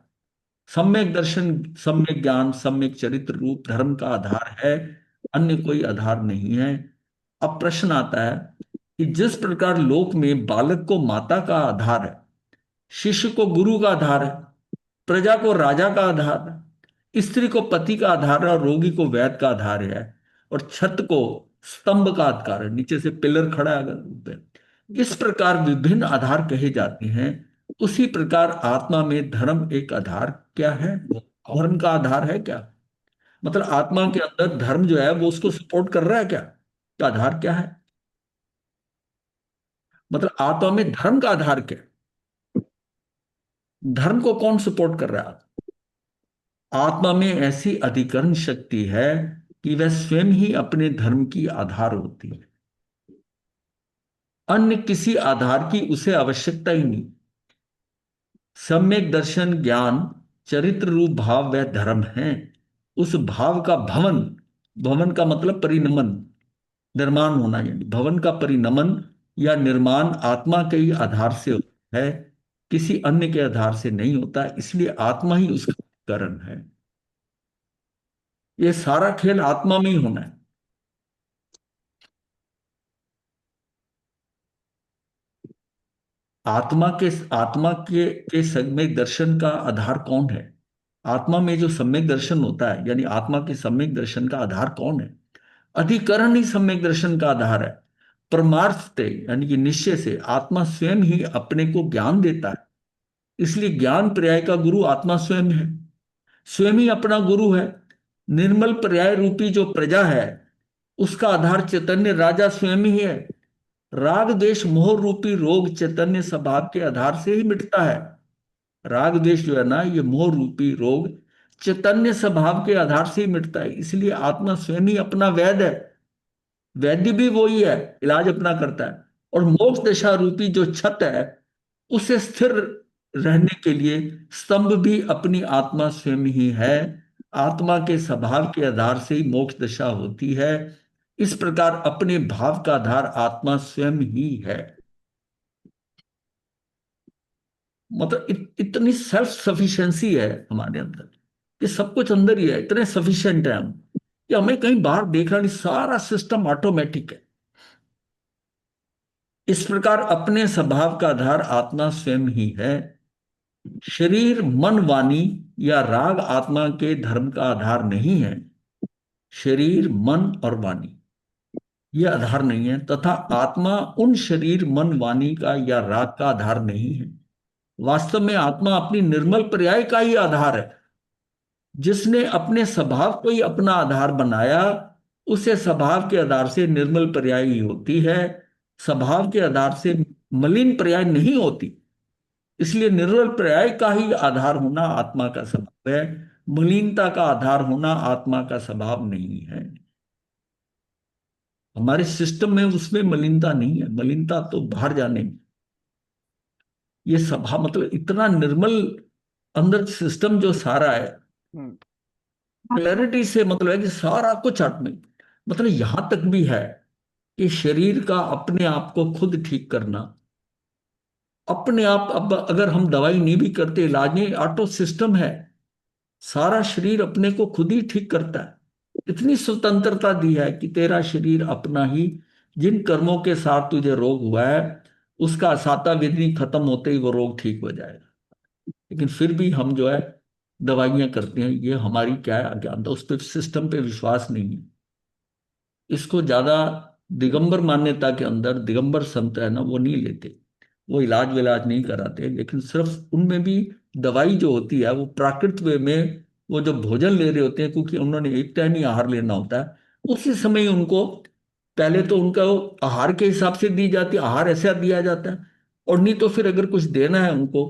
सम्यक दर्शन, सम्यक ज्ञान, सम्यक चरित्र रूप धर्म का आधार है, अन्य कोई आधार नहीं है। अब प्रश्न आता है कि जिस प्रकार लोक में बालक को माता का आधार है, शिष्य को गुरु का आधार है, प्रजा को राजा का आधार है, स्त्री को पति का आधार है, और रोगी को वैद्य का आधार है, और छत को स्तंभ का आधार है, नीचे से पिलर खड़ा है अगर। इस प्रकार विभिन्न आधार कहे जाते हैं। उसी प्रकार आत्मा में धर्म एक आधार क्या है, धर्म का आधार है क्या? मतलब आत्मा के अंदर धर्म जो है वो उसको सपोर्ट कर रहा है क्या? आधार क्या है? मतलब आत्मा में धर्म का आधार क्या है? धर्म को कौन सपोर्ट कर रहा है? आत्मा में ऐसी अधिकरण शक्ति है कि वह स्वयं ही अपने धर्म की आधार होती है। अन्य किसी आधार की उसे आवश्यकता ही नहीं। सम्यक दर्शन ज्ञान चरित्र रूप भाव वह धर्म है। उस भाव का भवन, भवन का मतलब परिणमन, निर्माण होना, यानी भवन का परिणमन या निर्माण आत्मा के ही आधार से होता है, किसी अन्य के आधार से नहीं होता। इसलिए आत्मा ही उसका कारण है। ये सारा खेल आत्मा में ही होना है। आत्मा के सम्यक दर्शन का आधार कौन है? आत्मा में जो सम्यक दर्शन होता है, यानी आत्मा के सम्यक दर्शन का आधार कौन है? अधिकरण ही सम्यक दर्शन का आधार है। परमार्थ यानी कि निश्चय से आत्मा स्वयं ही अपने को ज्ञान देता है। इसलिए ज्ञान पर्याय का गुरु आत्मा स्वयं है, स्वयं ही अपना गुरु है। निर्मल पर्याय रूपी जो प्रजा है उसका आधार चैतन्य राजा स्वयं ही है। राग द्वेष मोह रूपी रोग चैतन्य स्वभाव के आधार से ही मिटता है। राग द्वेष जो है ना, ये मोह रूपी रोग चैतन्य स्वभाव के आधार से ही मिटता है। इसलिए आत्मा स्वयं ही अपना वैद्य है। वैद्य भी वही है, इलाज अपना करता है। और मोक्ष दशा रूपी जो छत है उसे स्थिर रहने के लिए स्तंभ भी अपनी आत्मा स्वयं ही है। आत्मा के स्वभाव के आधार से ही मोक्ष दशा होती है। इस प्रकार अपने भाव का आधार आत्मा स्वयं ही है। मतलब इतनी सेल्फ सफिशिएंसी है हमारे अंदर कि सब कुछ अंदर ही है, इतने सफिशिएंट है हम कि हमें कहीं बाहर देखना नहीं, सारा सिस्टम ऑटोमेटिक है। इस प्रकार अपने स्वभाव का आधार आत्मा स्वयं ही है। शरीर मन वाणी या राग आत्मा के धर्म का आधार नहीं है। शरीर मन और वाणी ये आधार नहीं है, तथा आत्मा उन शरीर मन वाणी का या राग का आधार नहीं है। वास्तव में आत्मा अपनी निर्मल पर्याय का ही आधार है। जिसने अपने स्वभाव को ही अपना आधार बनाया उसे स्वभाव के आधार से निर्मल पर्याय ही होती है, स्वभाव के आधार से मलिन पर्याय नहीं होती। इसलिए निर्मल पर्याय का ही आधार होना आत्मा का स्वभाव है। मलिनता का आधार होना आत्मा का स्वभाव नहीं है। हमारे सिस्टम में उसमें मलिनता नहीं है, मलिनता तो बाहर जाने में। ये स्वभाव मतलब इतना निर्मल अंदर सिस्टम जो सारा है, क्लैरिटी से मतलब है कि सारा कुछ आत्मा, मतलब यहां तक भी है कि शरीर का अपने आप को खुद ठीक करना, अपने आप। अब अगर हम दवाई नहीं भी करते, इलाज नहीं, ऑटो सिस्टम है, सारा शरीर अपने को खुद ही ठीक करता है। इतनी स्वतंत्रता दी है कि तेरा शरीर अपना ही, जिन कर्मों के साथ तुझे रोग हुआ है उसका साता विधि खत्म होते ही वो रोग ठीक हो जाएगा। लेकिन फिर भी हम जो है दवाइयां करते हैं, ये हमारी क्या है, अज्ञानता, उस पर सिस्टम पे विश्वास नहीं है। इसको ज्यादा दिगंबर मान्यता के अंदर दिगंबर संत है ना, वो नहीं लेते, वो इलाज विलाज नहीं कराते, लेकिन सिर्फ उनमें भी दवाई जो होती है वो प्राकृतिक वे में, वो जो भोजन ले रहे होते हैं, क्योंकि उन्होंने एक टाइम ही आहार लेना होता है, उसी समय ही उनको पहले तो उनका वो आहार के हिसाब से दी जाती है, आहार ऐसा दिया जाता है। और नहीं तो फिर अगर कुछ देना है उनको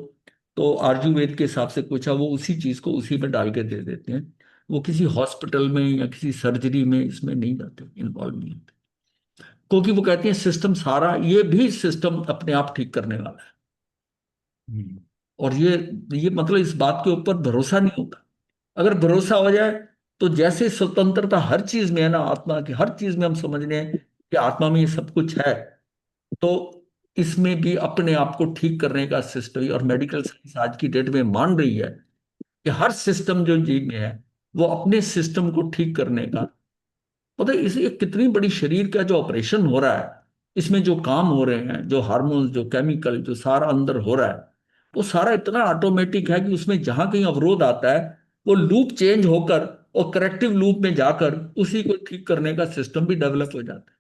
तो आयुर्वेद के हिसाब से कुछ है, वो उसी चीज को उसी में डाल के दे देते हैं। वो किसी हॉस्पिटल में या किसी सर्जरी में इसमें नहीं जाते, इन्वॉल्व नहीं होते, क्योंकि वो कहते हैं सिस्टम सारा, ये भी सिस्टम अपने आप ठीक करने वाला है। और ये मतलब इस बात के ऊपर भरोसा नहीं होता। अगर भरोसा हो जाए तो जैसे स्वतंत्रता हर चीज में है ना, आत्मा की हर चीज में हम समझने हैं कि आत्मा में ये सब कुछ है, तो इसमें भी अपने आप को ठीक करने का सिस्टम, और मेडिकल साइंस आज की डेट में मान रही है कि हर सिस्टम जो जीव में है वो अपने सिस्टम को ठीक करने का, पता है इसे कितनी बड़ी शरीर का जो ऑपरेशन हो रहा है, इसमें जो काम हो रहे हैं, जो हार्मोन्स, जो केमिकल, जो सारा अंदर हो रहा है, वो सारा इतना ऑटोमेटिक है कि उसमें जहां कहीं अवरोध आता है वो लूप चेंज होकर और करेक्टिव लूप में जाकर उसी को ठीक करने का सिस्टम भी डेवलप हो जाता है।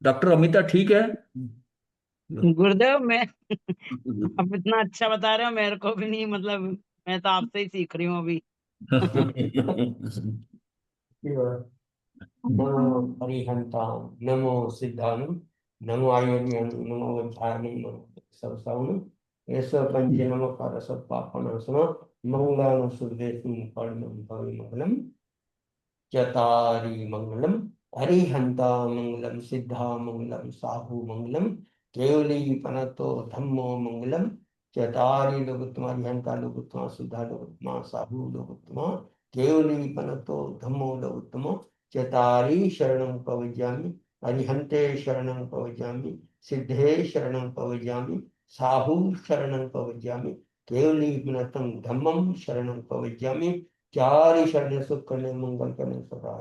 डॉक्टर अमिता ठीक है? गुरुदेव मैं आप इतना अच्छा बता रहे हो, मेरे को भी नहीं, मतलब मैं तो आपसे ही सीख रही हूँ अभी। नमो अरिहंतां नमो सिद्धानं नमो आयुर्य नमो वज्राय नमो सब साउन ऐसा पंचे नमो कार सब पापना सम मंगलान सुदेशुम कर्णम भवि मंगलम चतारी मंगलम हरिहंता मंगलम सिद्धा मंगलम साहु मंगलम केवली पनतो धम्मो मंगलम चतारी लोकोत्तमा हरिहंता लोकोत्तमा सिद्धा लोकोत्तमा साहु लोकोत्तमा केवली पनतो धम्मो लोकोत्तमा चतारी शरणं प्रवज्यामि अरिहंते शरणं प्रवज्यामि सिद्धे शरणं प्रवज्यामि साहु शरणं प्रवज्यामि केवली पुनतं धम्मं शरणं प्रवज्यामि चारि शरण सुख करने मंगल करने सदा